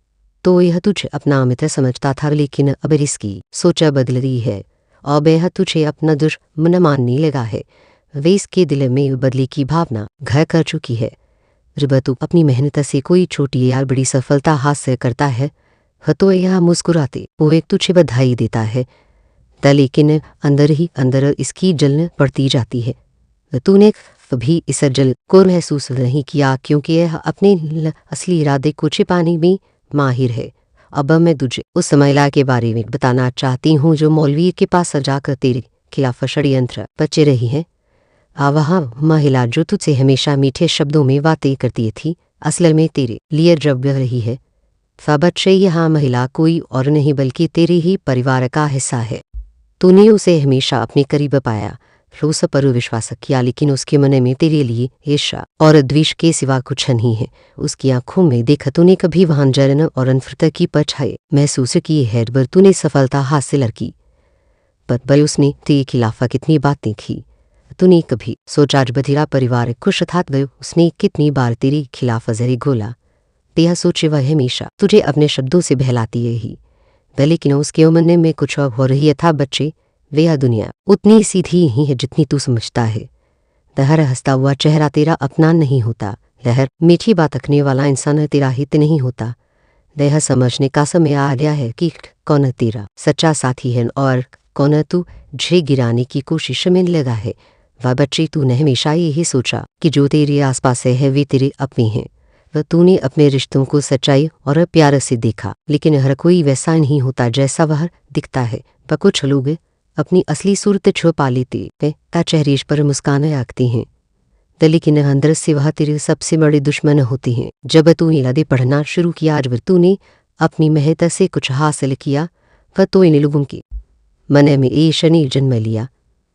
तो यह तुझे अपना मित्र समझता था लेकिन अब इसकी सोच बदल रही है और यह तुझे अपना दुश्मन मानने लगा है। वे इसके दिल में बदले की भावना घर कर चुकी है। जब तू अपनी मेहनत से कोई छोटी या बड़ी सफलता हासिल करता है तो यह मुस्कुराते वो एक तुझे बधाई देता है लेकिन अंदर ही अंदर इसकी जलन पड़ती जाती है। तूने कभी इस जल को महसूस नहीं किया क्योंकि यह अपने असली इरादे को छिपाने में माहिर है। अब मैं तुझे उस महिला के बारे में बताना चाहती हूँ जो मौलवी के पास जाकर तेरे खिलाफ षड्यंत्र बचे रही है। वह महिला जो तुझसे हमेशा मीठे शब्दों में बातें करती थी असल में तेरे लिए जब रही है। बच्चे यह महिला कोई और नहीं बल्कि तेरे ही परिवार का हिस्सा है। तूने उसे हमेशा अपने करीब पाया उस पर विश्वास किया लेकिन उसके मन में तेरे लिए ईर्ष्या और द्वेष के सिवा कुछ नहीं है। उसकी आंखों में देखा तूने कभी वहां जलन और नफरत की परछाई महसूस की है। पर तूने सफलता हासिल की पर उसने तेरे खिलाफ कितनी बातें की तूने कभी सोचा जब तेरा परिवार खुश था उसने कितनी बार तेरे खिलाफ जहर घोला। यह सोचे वह हमेशा तुझे अपने शब्दों से बहलाती ही लेकिन उसके मन में कुछ और हो रही था। बच्चे वह दुनिया उतनी सीधी ही है जितनी तू समझता है। लहर हंसता हुआ चेहरा तेरा अपना नहीं होता। लहर मीठी बात रखने वाला इंसान तेरा हित नहीं होता। यह समझने का समय आ गया है कि कौन तेरा सच्चा साथी है और कौन तू झे गिराने की कोशिश में लगा है। वह बच्चे तूने हमेशा यही सोचा कि जो तेरे आसपास है वे तेरे अपने हैं। वह तूने अपने रिश्तों को सच्चाई और प्यार से देखा लेकिन हर कोई वैसा नहीं होता जैसा वह दिखता है। पर कुछ लोग अपनी असली सूरत छुपा लेते वे चेहरे पर मुस्कान रखते हैं लेकिन अंदर से वह तेरे सबसे बड़े दुश्मन होते हैं। जब तू इलादे पढ़ना शुरू किया जब तूने अपनी मेहनत से कुछ हासिल किया वह तो इन लोगों के मन में ईर्ष्या ने जन्म लिया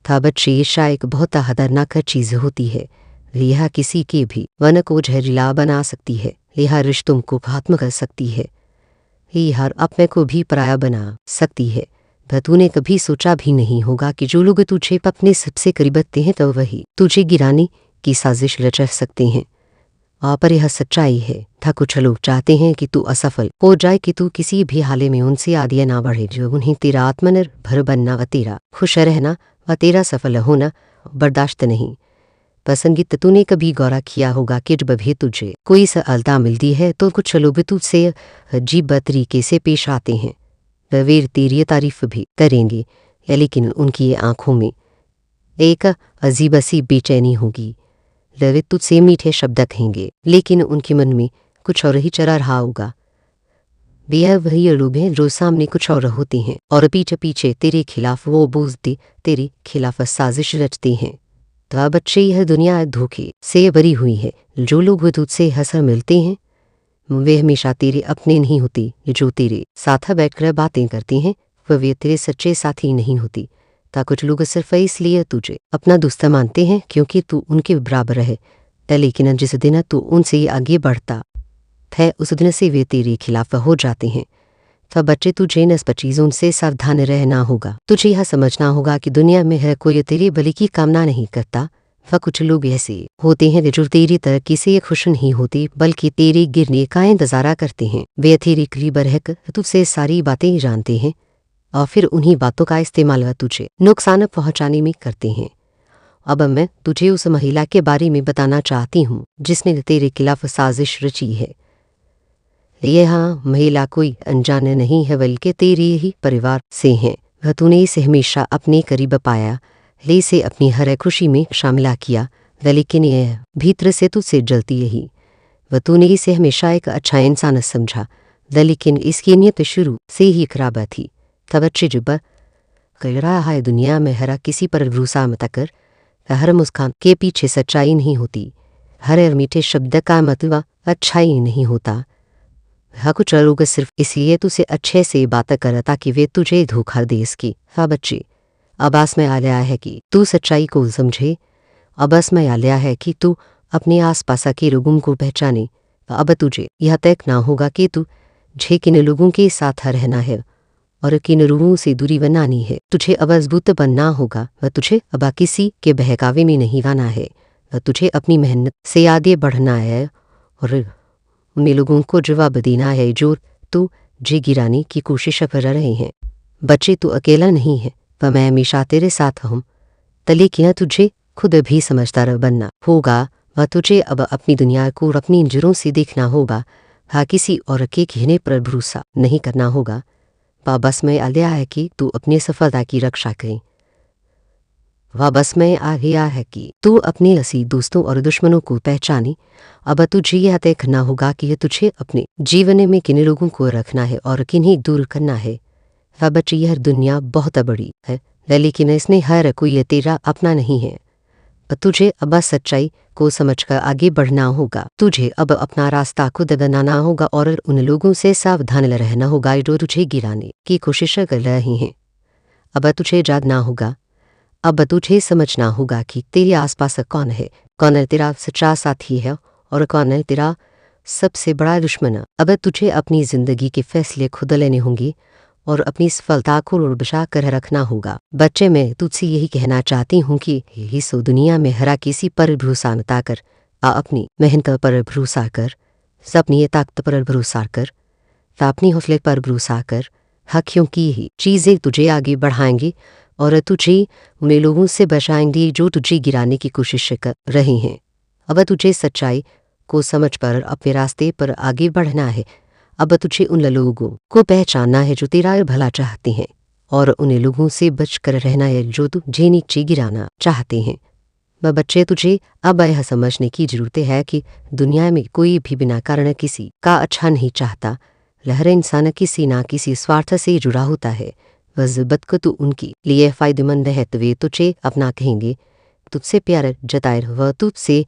था। बच्चे ईर्ष्या एक बहुत खतरनाक चीज़ होती है। यह किसी के भी वन को जहरीला बना सकती है। यह रिश्तों को खत्म कर सकती है। यह अपने को भी पराया बना सकती है। वह तूने कभी सोचा भी नहीं होगा कि जो लोग तुझे अपने सबसे करीब रखते हैं तो वही तुझे गिराने की साजिश रच सकते हैं। पर यह सच्चाई है था कुछ लोग चाहते हैं कि तू असफल हो जाए कि तू किसी भी हाल में उनसे आगे ना बढ़े। जो उन्हें तेरा आत्मनिर्भर बनना व तेरा खुश रहना व तेरा सफल होना बर्दाश्त नहीं पसंद। तूने कभी गौरा किया होगा कि जब भी तुझे कोई सफलता मिलती है तो कुछ लोग तुझसे अजीब तरीके से पेश आते हैं। वे तेरी तारीफ भी करेंगे लेकिन उनकी आंखों में एक अजीब सी बेचैनी होगी। वे तुझसे मीठे शब्द कहेंगे लेकिन उनके मन में कुछ और ही चला रहा होगा। वे वही लोग हैं जो सामने कुछ और होते हैं और पीछे पीछे तेरे खिलाफ वो बोलते, तेरे खिलाफ साजिश रचते हैं। तो अब बच्चे, यह दुनिया धोखे से भरी हुई है। जो लोग तुझसे हंसकर मिलते हैं वे हमेशा तेरे अपने नहीं होते। जो तेरे साथ बैठकर बातें करते हैं वे तेरे सच्चे साथी नहीं होती। ता कुछ लोग सिर्फ इसलिए तुझे अपना दोस्त मानते हैं क्योंकि तू उनके बराबर है, लेकिन जिस दिन तू उनसे आगे बढ़ता है उस दिन से वे तेरे खिलाफ हो जाते हैं। तब बच्चे, तुझे नस्ब चीज़ों से सावधान रहना होगा। तुझे यह समझना होगा कि दुनिया में है कोई तेरे भले की कामना नहीं करता। वह कुछ लोग ऐसे होते हैं जो तेरी तरक्की से खुश नहीं होते बल्कि तेरे गिरने का इंतजारा करते हैं। वे तेरे करीब रहकर तुझसे सारी बातें जानते हैं और फिर उन्हीं बातों का इस्तेमाल तुझे नुकसान पहुंचाने में करते हैं। अब मैं तुझे उस महिला के बारे में बताना चाहती हूँ जिसने तेरे खिलाफ साजिश रची है। यह महिला कोई अनजान नहीं है बल्कि तेरे ही परिवार से है। वह तूने इसे हमेशा अपने करीब पाया, इसे अपनी हर खुशी में शामिल किया, लेकिन यह भीतर से तुझसे जलती रही। वह तूने इसे हमेशा एक अच्छा इंसान समझा, लेकिन इसकी नीयत शुरू से ही खराब थी। तब अच्छे जब कह रहा है दुनिया में हर किसी पर भरोसा मत कर। हर मुस्कान के पीछे सच्चाई नहीं होती, हर मीठे शब्द का मतलब अच्छाई नहीं होता। हाँ, कुछ लोग सिर्फ इसलिए तुझसे अच्छे से बात कर ताकि वे तुझे धोखा दे इसकी। हाँ बच्चे, अब्बास में आ लिया है कि तू सच्चाई को समझे। अब्बास में आ लिया है कि तू अपने आसपास के लोगों को पहचाने। अब तुझे यह तय ना होगा कि तू किन लोगों के साथ रहना है और किन लोगों से दूरी बनानी है। तुझे अब मजबूत बनना होगा। वह तुझे अब किसी के बहकावे में नहीं आना है। वह तुझे अपनी मेहनत से आगे बढ़ना है और उन लोगों को जवाब देना है जो तू जे गिराने की कोशिश कर रहे हैं। बच्चे, तू अकेला नहीं है, पर मैं हमेशा तेरे साथ हूँ। लेकिन तुझे खुद भी समझदार बनना होगा। वह तुझे अब अपनी दुनिया को अपनी नजरों से देखना होगा। हाँ, किसी और के कहने पर भरोसा नहीं करना होगा। बस में आ गया है कि तू अपनी सफलता की रक्षा करें। वह बस में आ गया है कि तू अपने असली दोस्तों और दुश्मनों को पहचाने। अब तुझे यह तय करना होगा कि तुझे अपने जीवन में किन लोगों को रखना है और किन्हें दूर करना है। वह बच्ची, यह दुनिया बहुत बड़ी है, लेकिन इसमें हर कोई तेरा अपना नहीं है। तुझे अब सच्चाई को समझकर आगे बढ़ना होगा। तुझे अब अपना रास्ता खुद बनाना होगा और उन लोगों से सावधान रहना होगा जो तुझे गिराने की कोशिश कर रहे हैं। अब तुझे जानना होगा, अब तुझे समझना होगा कि तेरे आसपास कौन है, कौन तेरा सच्चा साथी है और कौन है तेरा सबसे बड़ा दुश्मन। अब तुझे अपनी जिंदगी के फैसले खुद लेने होंगे और अपनी सफलता को बचा कर रखना होगा। बच्चे, मैं तुझसे यही कहना चाहती हूँ कि इस दुनिया में हर किसी पर भरोसा न कर। अपनी मेहनत पर भरोसा कर, अपनी ताकत पर भरोसा कर, अपनी हौसले पर भरोसा कर। हाँ, क्योंकि यही चीज़ें तुझे आगे बढ़ाएंगी और तुझे उन लोगों से बचाएंगी जो तुझे गिराने की कोशिश कर रहे हैं। अब तुझे सच्चाई को समझ पर अपने रास्ते पर आगे बढ़ना है। अब तुझे उन लोगों को पहचानना है जो तेरा भला चाहते हैं और उन लोगों से बचकर रहना है जो तुझे नीचे गिराना चाहते हैं। बच्चे, तुझे अब यह समझने की जरूरत है कि दुनिया में कोई भी बिना कारण किसी का अच्छा नहीं चाहता। हर इंसान किसी ना किसी स्वार्थ से जुड़ा होता है। वह ज़बत को तू उनके लिए फ़ायदेमंद है तो वे तुझे अपना कहेंगे, तुझसे प्यार जताए वह तुझसे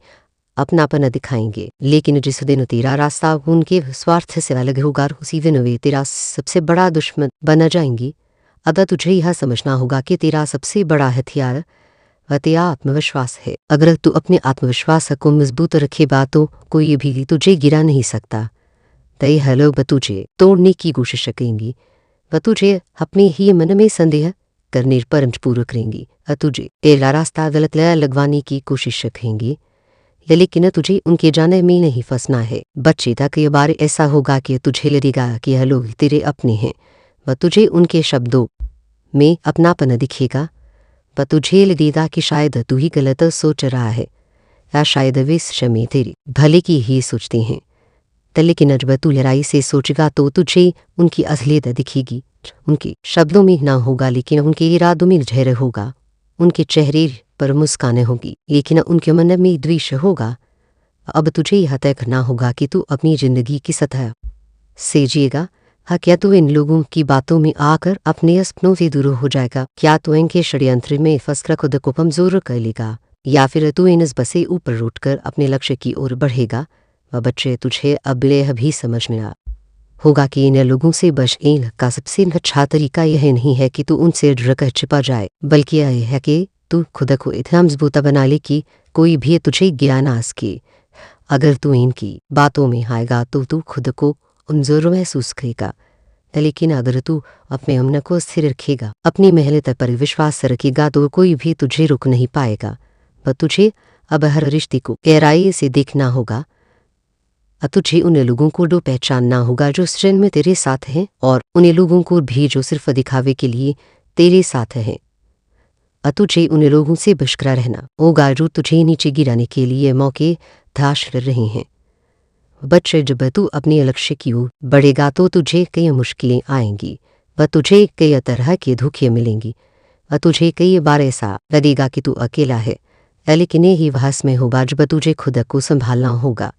अपनापन दिखाएंगे। लेकिन जिस दिन तेरा रास्ता उनके स्वार्थ से अलग होगा उसी दिन वे तेरा सबसे बड़ा दुश्मन बन जाएंगी। अब तुझे यह समझना होगा कि तेरा सबसे बड़ा हथियार वह तेरा आत्मविश्वास है। अगर तू अपने आत्मविश्वास को मजबूत रखेगा तो कोई भी तुझे गिरा नहीं सकता। तय लोग तुझे तोड़ने की कोशिश करेंगी, वह तुझे अपने ही मन में संदेह करने पर मजबूर करेंगी, तुझे तेरा रास्ता गलत लगवाने की कोशिश करेंगी, लेकिन तुझे उनके जाने में नहीं फंसना है। बच्चे, तक ये बार ऐसा होगा कि तुझे लगेगा कि यह लोग तेरे अपने हैं। वह तुझे उनके शब्दों में अपनापन दिखेगा। वह तुझे लगेगा कि शायद तू ही गलत सोच रहा है या शायद वे शमी तेरी भले की ही सोचते हैं। लेकिन जब तू लड़ाई से सोचेगा तो तुझे उनकी असलियत दिखेगी। उनके शब्दों में ना होगा लेकिन उनके इरादों में जहर होगा। उनके चेहरे पर मुस्कान होगी लेकिन उनके मन में द्वेष होगा। अब तुझे यह तय करना होगा कि तू अपनी जिंदगी की सतह से जिएगा हाँ, क्या तू इन लोगों की बातों में आकर अपने सपनों से दूर हो जाएगा? क्या तू इनके षड्यंत्र में फंसकर खुद को कमजोर कर लेगा, या फिर तू इन नस्बत से ऊपर उठकर अपने लक्ष्य की ओर बढ़ेगा? वह बच्चे तुझे अब यह भी समझ में आ होगा कि इन लोगों से बचने का सबसे अच्छा तरीका यह नहीं है कि तू उनसे डरकर छिपा जाए, बल्कि यह है कि तू खुद को इतना मजबूत बना ले कि कोई भी तुझे गिरा ना सके। अगर तू इनकी बातों में आएगा तो तू खुद को कमजोर महसूस करेगा, लेकिन अगर तू अपने अमन को स्थिर रखेगा, अपनी मेहनत पर विश्वास रखेगा, तो कोई भी तुझे रोक नहीं पाएगा। पर तुझे अब हर रिश्ते को गहराई से देखना होगा। तुझे उन लोगों को दो पहचानना होगा जो सच में तेरे साथ हैं, और उन लोगों को भी जो सिर्फ दिखावे के लिए तेरे साथ हैं। तुझे उन लोगों से बचकर रहना होगा जो तुझे नीचे गिराने के लिए मौके तलाश कर रहे हैं। बच्चे, जब तू अपने लक्ष्य की ओर बढ़ेगा तो तुझे कई मुश्किलें आएंगी, व तुझे कई तरह के धोखे मिलेंगी, व तुझे कई बार ऐसा लगेगा कि तू अकेला है, लेकिन यही वह समय होगा जब तुझे खुद को संभालना होगा।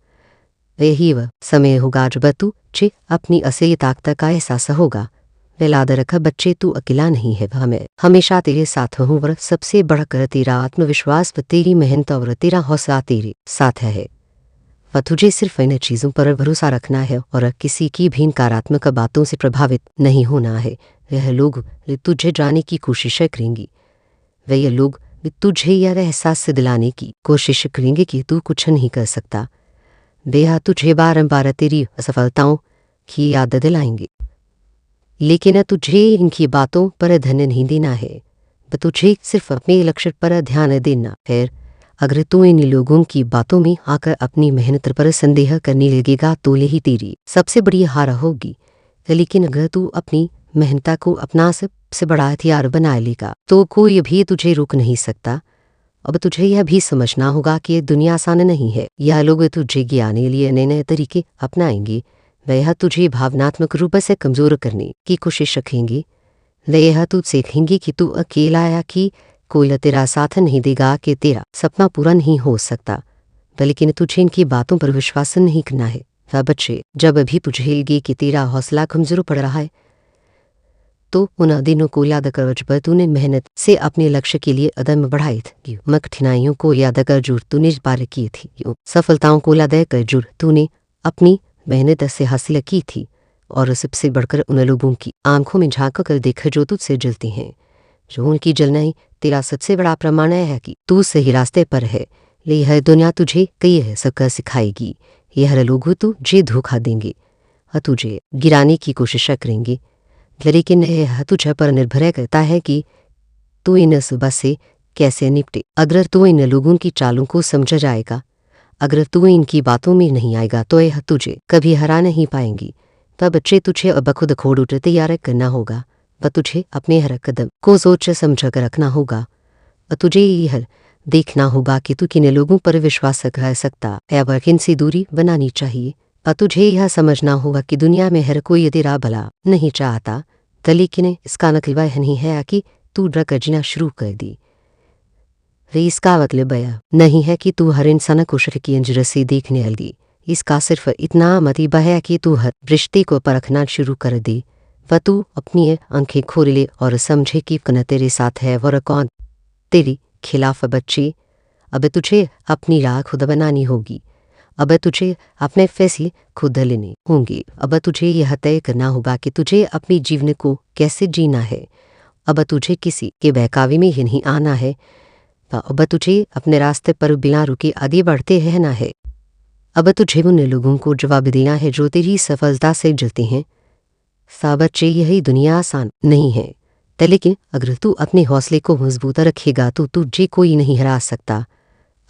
यही वह समय होगा जब तुझे अपनी असली ताकत का एहसास होगा। याद रख बच्चे, तू अकेला नहीं है, मैं हमेशा तेरे साथ हूँ, और सबसे बढ़कर तेरा आत्मविश्वास व तेरी मेहनत और तेरा हौसला तेरे साथ है। वह तुझे सिर्फ इन चीज़ों पर भरोसा रखना है और किसी की भी नकारात्मक बातों से प्रभावित नहीं होना है। यह लोग तुझे जाने की कोशिश करेंगी, वह लोग तुझे यह एहसास दिलाने की कोशिश करेंगे कि तू कुछ नहीं कर सकता। वे तुझे बारंबार तेरी असफलताओं की याद दिलाएंगे, लेकिन तुझे इनकी बातों पर ध्यान नहीं देना है, तुझे सिर्फ अपने लक्ष्य पर ध्यान देना है। अगर तू इन लोगों की बातों में आकर अपनी मेहनत पर संदेह करने लगेगा तो यही तेरी सबसे बड़ी हार होगी, लेकिन अगर तू अपनी मेहनत को अपना सबसे बड़ा हथियार बना लेगा तो कोई भी तुझे रोक नहीं सकता। अब तुझे यह भी समझना होगा कि दुनिया आसान नहीं है। यह लोग तुझे गिराने लिए नए नए तरीके अपनाएंगे, वह तुझे भावनात्मक रूप से कमजोर करने की कोशिश रखेंगे। वह तू सीखेंगे कि तू अकेला या कि कोई तेरा साथ नहीं देगा, कि तेरा सपना पूरा नहीं हो सकता, लेकिन तुझे इनकी बातों पर विश्वास नहीं करना है। वह बच्चे, जब भी तुझे लगे कि तेरा हौसला कमजोर पड़ रहा है तो उन दिनों को याद कर जब तूने मेहनत से अपने लक्ष्य के लिए कदम बढ़ाए थे। कठिनाइयों को याद कर जो तूने पार की थी, सफलताओं को याद कर जो तूने अपनी मेहनत से हासिल की थी, और सबसे बढ़कर उन लोगों की आंखों में झांक कर देख जो तुझसे जलते हैं। जो उनकी जलना तेरा सबसे बड़ा प्रमाण है कि तू सही रास्ते पर है। यह दुनिया तुझे कई सबक सिखाएगी। यह लोग तुझे धोखा देंगे, तुझे गिराने की कोशिश करेंगे, लेकिन यह तुझ पर निर्भर करता है कि तू इन सुबह से कैसे निपटे। अगर तू इन लोगों की चालों को समझ जाएगा, अगर तू इनकी बातों में नहीं आएगा तो यह तुझे कभी हरा नहीं पाएंगी। तब बच्चे, तुझे अब खुद खोड़ तैयार करना होगा, व तुझे अपने हर कदम को सोच समझ कर रखना होगा। तुझे यह देखना होगा कि तू किन लोगों पर विश्वास कर सकता है व किन से दूरी बनानी चाहिए। तुझे यह समझना होगा कि दुनिया में हर कोई तेरा भला नहीं चाहता, लेकिन इसका मतलब यह नहीं है कि तू डर कर जीना शुरू कर दी। इसका मतलब यह नहीं है कि तू हर इंसान को शक की नजर से देखने लगी। इसका सिर्फ इतना मतलब है कि तू हर रिश्ते को परखना शुरू कर दे, व तू अपनी आंखें खोल ले और समझे कि कौन तेरे साथ है और कौन तेरे खिलाफ। बच्चे, अब तुझे अपनी राह खुद बनानी होगी, अब तुझे अपने फैसले खुद लेने होंगे। अब तुझे यह तय करना होगा कि तुझे अपने जीवन को कैसे जीना है। अब तुझे किसी के बहकावे में ही नहीं आना है, अब तुझे अपने रास्ते पर बिना रुके आगे बढ़ते रहना है। अब तुझे उन लोगों को जवाब देना है जो तेरी सफलता से जलते हैं। बच्चे, यही दुनिया आसान नहीं है, लेकिन अगर तू अपने हौसले को मजबूत रखेगा तो तुझे कोई नहीं हरा सकता।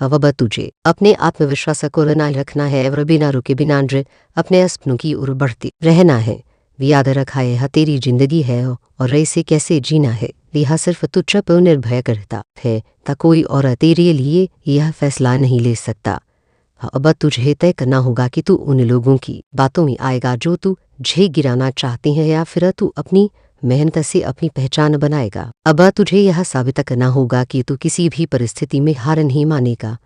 अब तुझे अपने आत्मविश्वास को बनाए रखना है और बिना रुके बिना डरे अपने सपनों की ओर बढ़ते रहना है। याद रखा है, तेरी जिंदगी है और इसे कैसे जीना है यह सिर्फ तुझ पर निर्भर करता है, कोई और तेरे लिए यह फैसला नहीं ले सकता। अब तुझे तय करना होगा कि तू उन लोगों की बातों में आएगा जो तुझे गिराना चाहते हैं, या फिर तू अपनी मेहनत से अपनी पहचान बनाएगा। अब तुझे यह साबित करना होगा कि तू किसी भी परिस्थिति में हार नहीं मानेगा।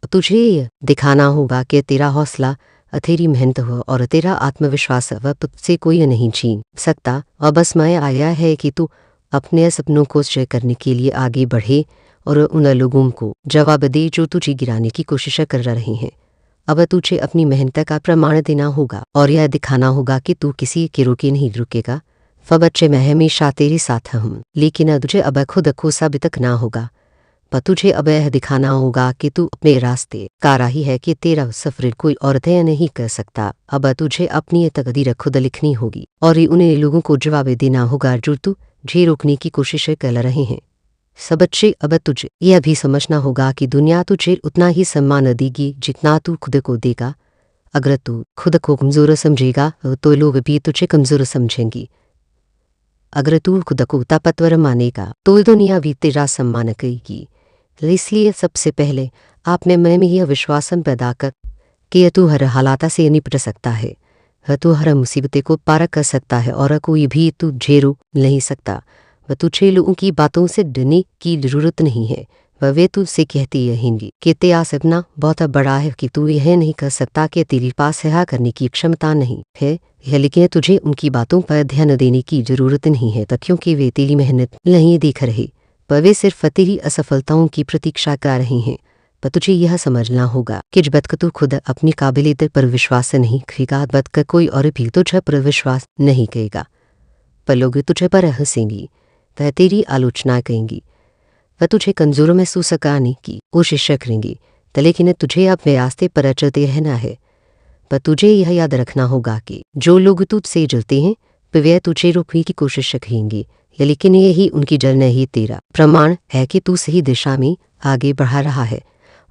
तुझे दिखाना होगा कि तेरा हौसला तेरी मेहनत हो और तेरा आत्मविश्वास वह तुझसे कोई नहीं छीन सकता। और बस मैं आया है कि तू अपने सपनों को तय करने के लिए आगे बढ़े और उन लोगों को जवाब दे जो तुझे गिराने की कोशिश कर रहे हैं। अब तुझे अपनी मेहनत का प्रमाण देना होगा और यह दिखाना होगा कि तू किसी के रोके नहीं रुकेगा। बच्चे मैं हमेशा तेरे साथ हूँ, लेकिन तुझे अब खुद को साबित करना होगा। पर तुझे अब यह दिखाना होगा कि तू अपने रास्ते का राही है, कि तेरा सफर कोई और तय नहीं कर सकता। अब तुझे अपनी तकदीर खुद लिखनी होगी और उन्हें लोगों को जवाब देना होगा जो तुझे रोकने की कोशिश कर रहे हैं। सब बच्चे अब तुझे यह भी समझना होगा कि दुनिया तुझे उतना ही सम्मान देगी जितना तू खुद को देगा। अगर तू खुद को कमज़ोर समझेगा तो लोग भी तुझे कमज़ोर समझेंगे। अगर तू खुद को ताकतवर मानेगा तो दुनिया भी तेरा सम्मान करेगी। इसलिए सबसे पहले आपने मन में यह विश्वास पैदा कर कि तू हर हालात से निपट सकता है, तू हर मुसीबतें को पार कर सकता है और कोई भी तुझे रोक नहीं सकता। वह तुझे लोगों की बातों से डरने की जरूरत नहीं है। वे तुझसे कहती रहेंगी कि तेरा सपना बहुत बड़ा है, कि तू यह नहीं कर सकता, कि तेरे पास यह करने की क्षमता नहीं है। लेकिन तुझे उनकी बातों पर ध्यान देने की जरूरत नहीं है, क्योंकि वे तेरी मेहनत नहीं देख रहे, पर वे सिर्फ तेरी असफलताओं की प्रतीक्षा कर रहे हैं। पर तुझे यह समझना होगा कि जब तक तू खुद अपनी काबिलियत पर विश्वास नहीं करेगा, तब तक कोई और भी तुझ पर विश्वास नहीं करेगा। पर लोग तुझ पर हंसेंगी, वह तेरी आलोचना करेंगी, वह तुझे कमज़ोर महसूस कराने की कोशिश करेंगी, लेकिन तुझे अपने रास्ते पर चलते रहना है। पर तुझे यह याद रखना होगा कि जो लोग तुझसे जलते हैं वे तुझे रोकने की कोशिश करेंगे, लेकिन यही उनकी जल नहीं तेरा प्रमाण है कि तू सही दिशा में आगे बढ़ा रहा है।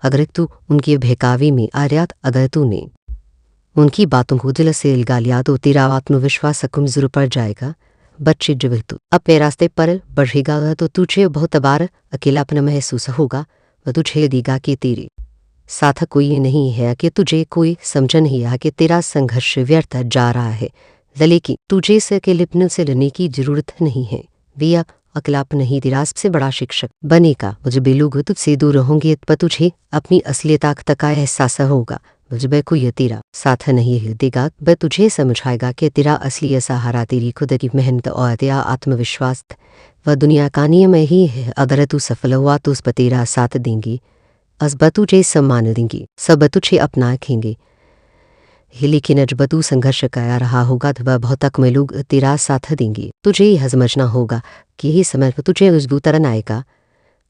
अगर तू उनके बहकावे में आ रहा, अगर तूने उनकी बातों को दिल से लगा लिया तो तेरा आत्मविश्वास कमज़ोर पड़ जाएगा। बच्चे जब तू अपने रास्ते पर बढ़ेगा तो तुझे बहुत बार अकेलापन महसूस होगा। वह तुझे देगा कि तेरे साथ कोई नहीं है, कि तुझे कोई समझ नहीं है, कि तेरा संघर्ष व्यर्थ जा रहा है। लेकिन तुझे इस अकेलेपन से लड़ने की जरूरत नहीं है। वे अकेलापन ही तेरा सबसे बड़ा शिक्षक बनेगा। जब लोग तुझसे दूर होंगे पर तुझे अपनी असली ताकत का एहसास होगा। जब कोई तेरा साथ नहीं देगा, वह तुझे समझाएगा कि तेरा असली सहारा तेरी खुद की मेहनत और तेरा आत्मविश्वास वह दुनिया का नियम ही है। अगर तू सफल हुआ तो उस पर तेरा साथ देंगे, अजब तुझे सम्मान देंगे, सब तुझे अपना रखेंगे। लेकिन जब तू संघर्ष कर रहा होगा तो वह बहुत कम लोग तेरा साथ देंगे। तुझे यह समझना होगा कि यही समय तुझे मजबूत करना आएगा।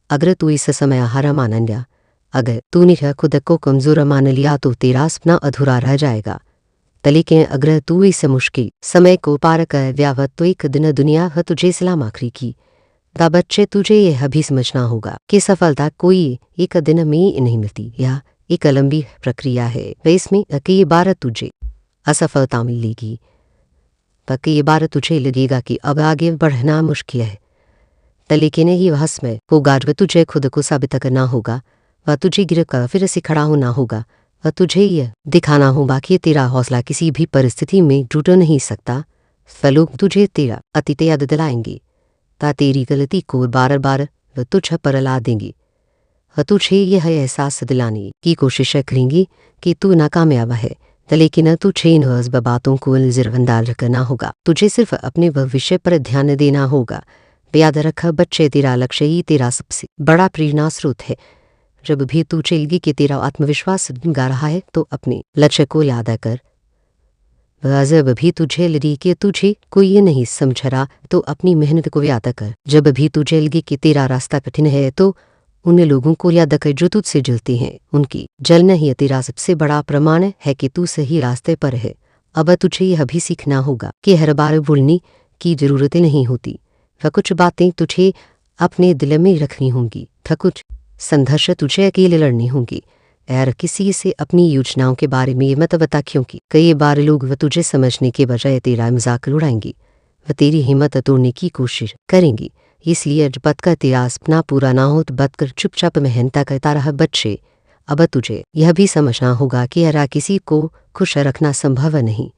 अगर तू इस समय हार मान लिया, अगर तूने खुद को कमज़ोर मान लिया तो तेरा सपना अधूरा रह जाएगा। लेकिन अगर तू इस मुश्किल समय को पार कर गया तो एक दिन दुनिया तुझे सलाम करेगी। बच्चे तुझे यह भी समझना होगा कि सफलता कोई एक दिन में नहीं मिलती, यह एक लंबी प्रक्रिया है। इसमें कई बार तुझे असफलता मिलेगी, पर कई बार तुझे लगेगा कि अब आगे बढ़ना मुश्किल है। लेकिन ही वह समय होगा जब तुझे खुद को साबित करना होगा, वह तुझे गिर कर फिर से खड़ा होना होगा। वह तुझे यह दिखाना होगा कि तेरा हौसला किसी भी परिस्थिति में टूट नहीं सकता। लोग तुझे तेरा अतीत याद दिलाएंगे, तेरी गलती को बार बार वह तुझ पर ला देंगे। तुझे यह एहसास दिलाने की कोशिश करेंगी कि तू नाकामयाब है, लेकिन तुझे इन बातों को नजरअंदाज करना होगा। तुझे सिर्फ अपने भविष्य पर ध्यान देना होगा। याद रख बच्चे, तेरा लक्ष्य ही तेरा सबसे बड़ा प्रेरणा स्रोत है। जब भी तू चलेगी कि तेरा आत्मविश्वास गा रहा है तो अपने लक्ष्य को याद कर। जब भी तुझे लगी कि तुझे कोई नहीं समझ रहा तो अपनी मेहनत को याद कर। जब भी तुझे लगी कि तेरा रास्ता कठिन है तो उन लोगों को याद कर जो तुझसे जलते हैं। उनकी जलना ही तेरा सबसे बड़ा प्रमाण है कि तू सही रास्ते पर है। अब तुझे यह भी सीखना होगा कि हर बार बोलने की जरूरत नहीं होती। वह कुछ बातें तुझे अपने दिल में रखनी होंगी, कुछ संघर्ष तुझे अकेले लड़नी होंगी। यार किसी से अपनी योजनाओं के बारे में मत बता, क्योंकि कई बार लोग वह तुझे समझने के बजाय तेरा मजाक उड़ाएंगे, वह तेरी हिम्मत तोड़ने की कोशिश करेंगी। इसलिए जब तक तेरा सपना पूरा ना हो तब तक चुपचाप मेहनत करता रहा। बच्चे, अब तुझे यह भी समझना होगा कि यार किसी को खुश रखना संभव नहीं।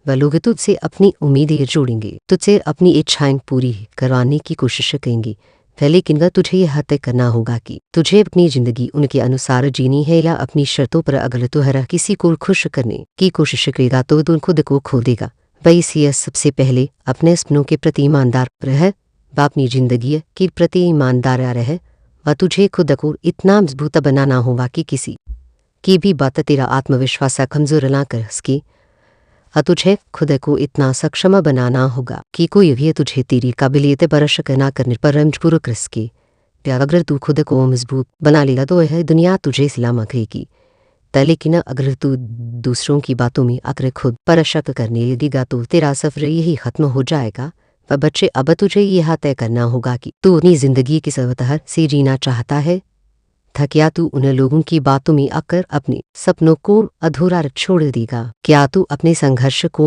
वह लोग तुझसे अपनी उम्मीदें जोड़ेंगे, तुझसे अपनी इच्छाएं पूरी करवाने की कोशिश करेंगी, है, लेकिन वह तुझे यह तय करना होगा कि तुझे अपनी जिंदगी उनके अनुसार जीनी है या अपनी शर्तों पर। अगर तू हर किसी को खुश करने की कोशिश करेगा तो तू खुद को खो देगा। वह इसलिए सबसे पहले अपने सपनों के प्रति ईमानदार रह, व अपनी जिंदगी के प्रति ईमानदार रह। व तुझे खुद को इतना मजबूत बनाना होगा कि किसी की भी बात तेरा आत्मविश्वास कमजोर ना कर सके। तुझे खुद को इतना सक्षम बनाना होगा कि कोई भी तुझे तेरी काबिलियत पर शक ना करने पर मजबूर कर सके। अगर तू खुद को मजबूत बना लेगा तो यह दुनिया तुझे सलाम करेगी। लेकिन अगर तू दूसरों की बातों में आकर खुद पर शक करने लगेगा तो तेरा सफर यही खत्म हो जाएगा। वह बच्चे, अब तुझे यह तय करना होगा कि तू अपनी जिंदगी किस तरह से जीना चाहता है। था क्या तू उन लोगों की बातों में आकर अपने सपनों को अधूरा छोड़ देगा? क्या तू अपने संघर्ष को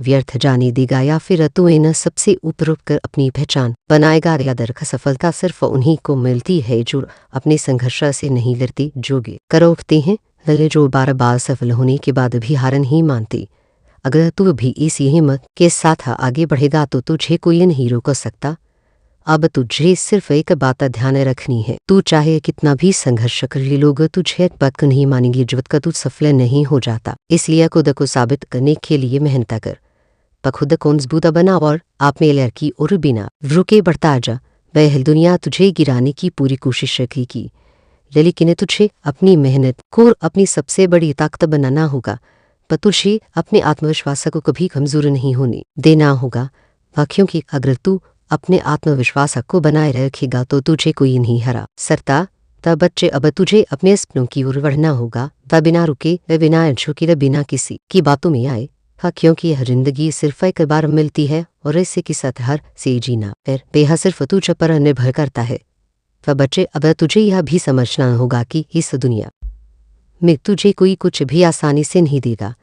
व्यर्थ जाने देगा या फिर तू इन सबसे ऊपर उठकर अपनी पहचान बनाएगा? याद सफलता सिर्फ उन्हीं को मिलती है जो अपने संघर्ष से नहीं डरते, जो कर उठते हैं, जो बार बार सफल होने के बाद भी हार नहीं मानते। अगर तू भी इसी हिम्मत के साथ आगे बढ़ेगा तो तुझे कोई नहीं रोक सकता। अब तुझे सिर्फ एक बात ध्यान रखनी है, तू चाहे कितना भी संघर्ष कर ले, लोग तुझे पक्का नहीं मानेंगे जब तक तू सफल नहीं हो जाता। इसलिए खुद को साबित करने के लिए मेहनत कर, पर खुद को मजबूत बना और आप में लड़की और बिना रुके बढ़ता जा। वह दुनिया तुझे गिराने की पूरी कोशिश रखेगी, लेकिन तुझे अपनी मेहनत को अपनी सबसे बड़ी ताकत बनाना होगा। पर तुझे अपने आत्मविश्वास को कभी कमजोर नहीं होने देना होगा, क्योंकि अगर तू अपने आत्मविश्वास को बनाए रखेगा तो तुझे कोई नहीं हरा सकता। तब बच्चे, अब तुझे अपने सपनों की ओर बढ़ना होगा, व बिना रुके, व बिना झुके, व बिना किसी की बातों में आए। क्योंकि यह जिंदगी सिर्फ एक बार मिलती है और इसे के साथ हर से जीना फिर बेहा सिर्फ तुझ पर निर्भर करता है। वह बच्चे, अब तुझे यह भी समझना होगा कि इस दुनिया में तुझे कोई कुछ भी आसानी से नहीं देगा।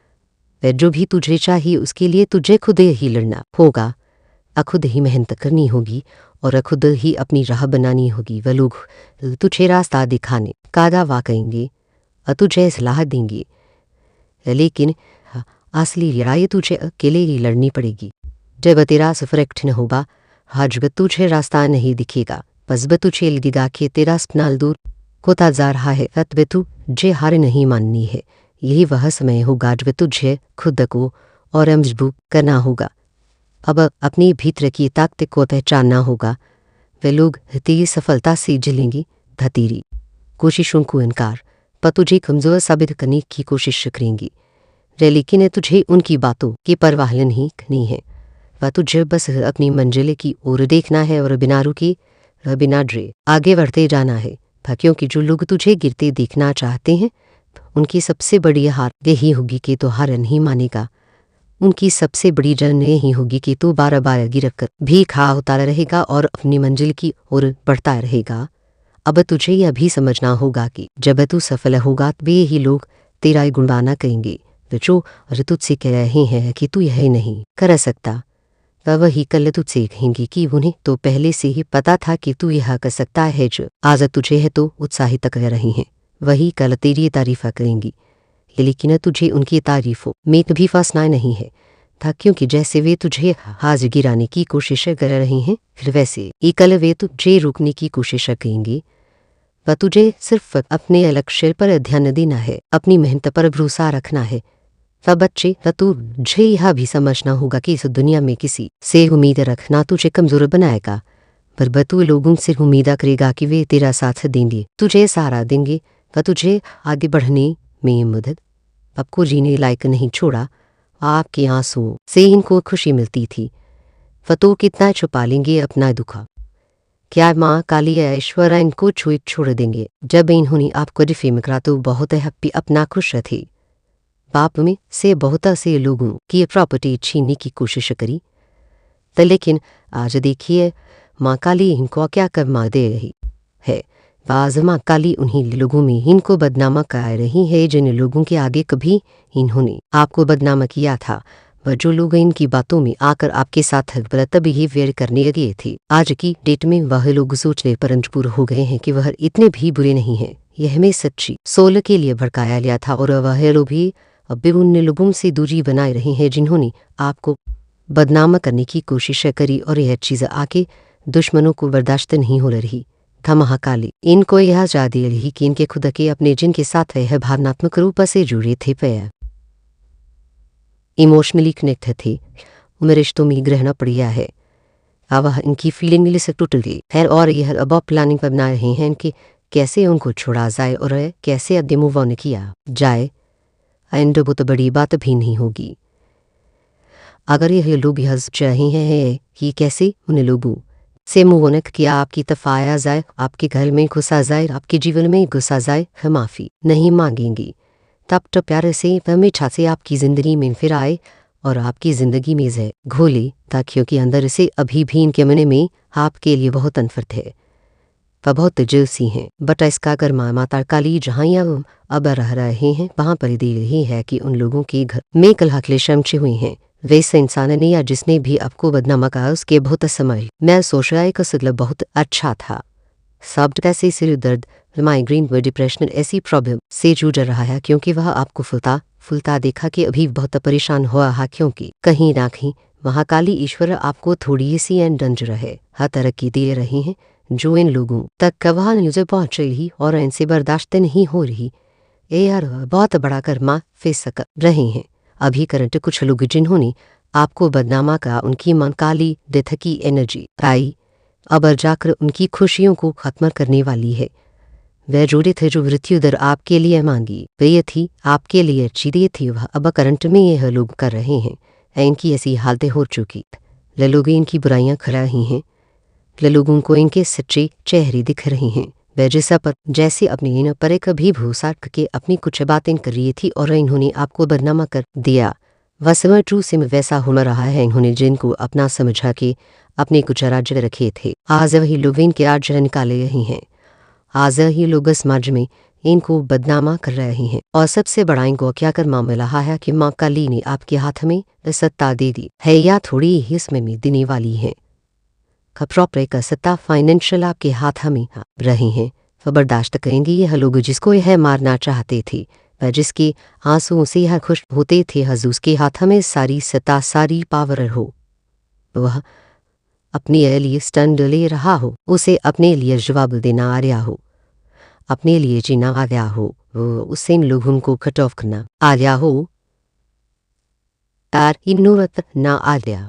वह जो भी तुझे चाहिए उसके लिए तुझे खुद ही लड़ना होगा, खुद ही मेहनत करनी होगी और खुद ही अपनी राह बनानी होगी। वह लोग तुझे रास्ता दिखाने का दावा करेंगे, तुझे सलाह देंगे, लेकिन असली लड़ाई तुझे अकेले ही लड़नी पड़ेगी। जब तेरा सफर कठिन होगा, जब तुझे रास्ता नहीं दिखेगा, बस तुझे लगेगा कि तेरा सपना दूर होता जा रहा है, तब तुझे हार नहीं माननी है। यही वह समय होगा जब तुझे खुद को और मजबूत करना होगा। अब अपनी भीतर की ताकत को पहचानना होगा। वे लोग तेरी सफलता से जलेंगे, तेरी कोशिशों को इनकार पर तुझे कमजोर साबित करने की कोशिश करेंगी, लेकिन तुझे उनकी बातों की परवाह नहीं करनी है। वह तुझे बस अपनी मंजिल की ओर देखना है और बिना रुके, बिना डरे आगे बढ़ते जाना है। क्योंकि जो लोग तुझे गिरते देखना चाहते हैं, उनकी सबसे बड़ी हार यही होगी कि तो हार नहीं मानेगा। उनकी सबसे बड़ी जलन यही होगी कि तू बार बार गिर कर भी खा होता रहेगा और अपनी मंजिल की ओर बढ़ता रहेगा। अब तुझे यह भी समझना होगा कि जब तू सफल होगा वे ही लोग तेरा गुणगान करेंगे, जो तुझसे कह रहे हैं कि तू यह नहीं कर सकता। वही कल तुझसे कहेंगे कि उन्हें तो पहले से ही पता था कि तू यह कर सकता है। जो आज तुझे है तो उत्साहित कर रही हैं, वही कल तेरी तारीफ करेंगी, लेकिन तुझे उनकी तारीफों में कभी फंसना नहीं है था। क्योंकि जैसे वे तुझे आज गिराने की कोशिश कर रही हैं, फिर वैसे ही कल वे तुझे रोकने की कोशिश करेंगे। वह तुझे सिर्फ अपने लक्ष्य पर ध्यान देना है, अपनी मेहनत पर भरोसा रखना है। वह बच्चे, तुझे यह भी समझना होगा कि इस दुनिया में किसी से उम्मीद रखना तुझे कमजोर बनाएगा। पर तू लोगों से उम्मीद करेगा कि वे तेरा साथ देंगे, तुझे सहारा देंगे, वह तुझे आगे बढ़ने में मदद। आपको जीने लायक नहीं छोड़ा, आपके आंसुओं से इनको खुशी मिलती थी, वह तो कितना छुपा लेंगे अपना दुखा। क्या माँ काली ऐश्वर इनको छुए छोड़ देंगे? जब इन्होंने आपको डिफेम करा तो बहुत हैप्पी अपना खुश थे। बाप में से बहुत से लोगों की प्रॉपर्टी छीनने की कोशिश करी, तो लेकिन आज देखिए माँ काली इनको क्या कर मार दे रही है। बाज माँ काली उन्हीं लोगों में इनको बदनामा कर रही है जिन लोगों के आगे कभी इन्होंने आपको बदनामा किया था। वह जो लोग इनकी बातों में आकर आपके साथ गलत बिहेवियर करने लगे थे, आज की डेट में वह लोग सोचने पर मजबूर हो गए हैं कि वह इतने भी बुरे नहीं हैं। यह हमें सच्ची सोल के लिए भड़काया गया था और वह लोग भी अब भी उन लोगों से दूरी बनाए रहे हैं जिन्होंने आपको बदनाम करने की कोशिश करी और यह चीज़ आके दुश्मनों को बर्दाश्त नहीं हो रही था महाकाली। इनको यह याद रही कि इनके खुद के अपने जिनके साथ वह भावनात्मक रूप से जुड़े थे पे इमोशनली कनेक्ट थे, उनमें रिश्तों में ग्रहण पड़िया है। अब इनकी फीलिंग मिली से टूट गई है और यह अब प्लानिंग पर बना रहे हैं कि कैसे उनको छोड़ा जाए और कैसे अब मूव ऑन किया जाए। एंड बहुत बड़ी बात भी नहीं होगी अगर यह लोग यह चाहे हैं कि कैसे उन लोगों से मूव ऑन किया आपकी तफाया जाए, आपके घर में घुसा जाए, आपके जीवन में घुसा जाए, माफ़ी नहीं मांगेंगी तब तो प्यार से हमेशा से आपकी ज़िंदगी में फिर आए और आपकी ज़िंदगी में से घोले ताकि क्योंकि अंदर से अभी भी इनके मन में आपके लिए बहुत अनफरत है वह बहुत जलसी हैं। बट इसका अगर माता काली जहाँ या अब रह रहे हैं वहाँ पर दे रही है कि उन लोगों के घर में कल क्लेशम हुए हैं वैसे इंसान ने या जिसने भी आपको बदनामा कहा उसके बहुत समय मैं सोच रहा है कि सगला बहुत अच्छा था। सब ऐसे सिर दर्द, माइग्रेन व डिप्रेशन ऐसी प्रॉब्लम से जूझ रहा है क्योंकि वह आपको फुलता देखा कि अभी बहुत परेशान हुआ है क्योंकि कहीं ना कहीं महाकाली ईश्वर आपको थोड़ी सी एंड डंज रहे हर तरक्की दे रही हैं जो इन लोगों तक वह न्यूज़ पहुँच रही और इनसे बर्दाश्त नहीं हो रही। ये यार बहुत बड़ा कर्मा फेस रहे हैं अभी करंट कुछ लोग जिन्होंने आपको बदनामा का उनकी मन काली डेथ की एनर्जी आई अब जाकर उनकी खुशियों को खत्म करने वाली है। वह जोड़े थे जो मृत्यु दर आपके लिए मांगी वह थी आपके लिए अच्छी दे थी वह अब करंट में यह लोग कर रहे हैं। इनकी ऐसी हालतें हो चुकी लोग इनकी बुराइयां खा रही हैं, लोगों को इनके सच्चे चेहरे दिख रहे हैं। वह जैसा पर जैसे अपने इन पर कभी भूसा के अपनी कुछ बातें कर रही थी और इन्होंने आपको बदनामा कर दिया वह समय ट्रू से वैसा हो रहा है। इन्होंने जिनको अपना समझा के अपने कुछ राज्य रखे थे आज वही लोग इनके राज्य निकाले रही हैं। आज ही लोग समाज में इनको बदनामा कर रहे हैं और सबसे बड़ा इनको क्या कर मामला है कि माँ काली ने आपके हाथ में सत्ता दे दी है या थोड़ी ही इसमें में देने वाली है प्रॉपर का सत्ता फाइनेंशियल आपके हाथ में रहे हैं वह बर्दाश्त करेंगे। यह लोग जिसको यह मारना चाहते थे वह जिसके आंसुओं से यह खुश होते थे हजूर के हाथ में सारी सत्ता सारी पावर हो वह अपने लिए स्टैंड ले रहा हो उसे अपने लिए जवाब देना आ रहा हो अपने लिए जीना आ गया हो उससे इन लोगों को कट ऑफ करना आ गया हो यार इन नूरत ना आ गया।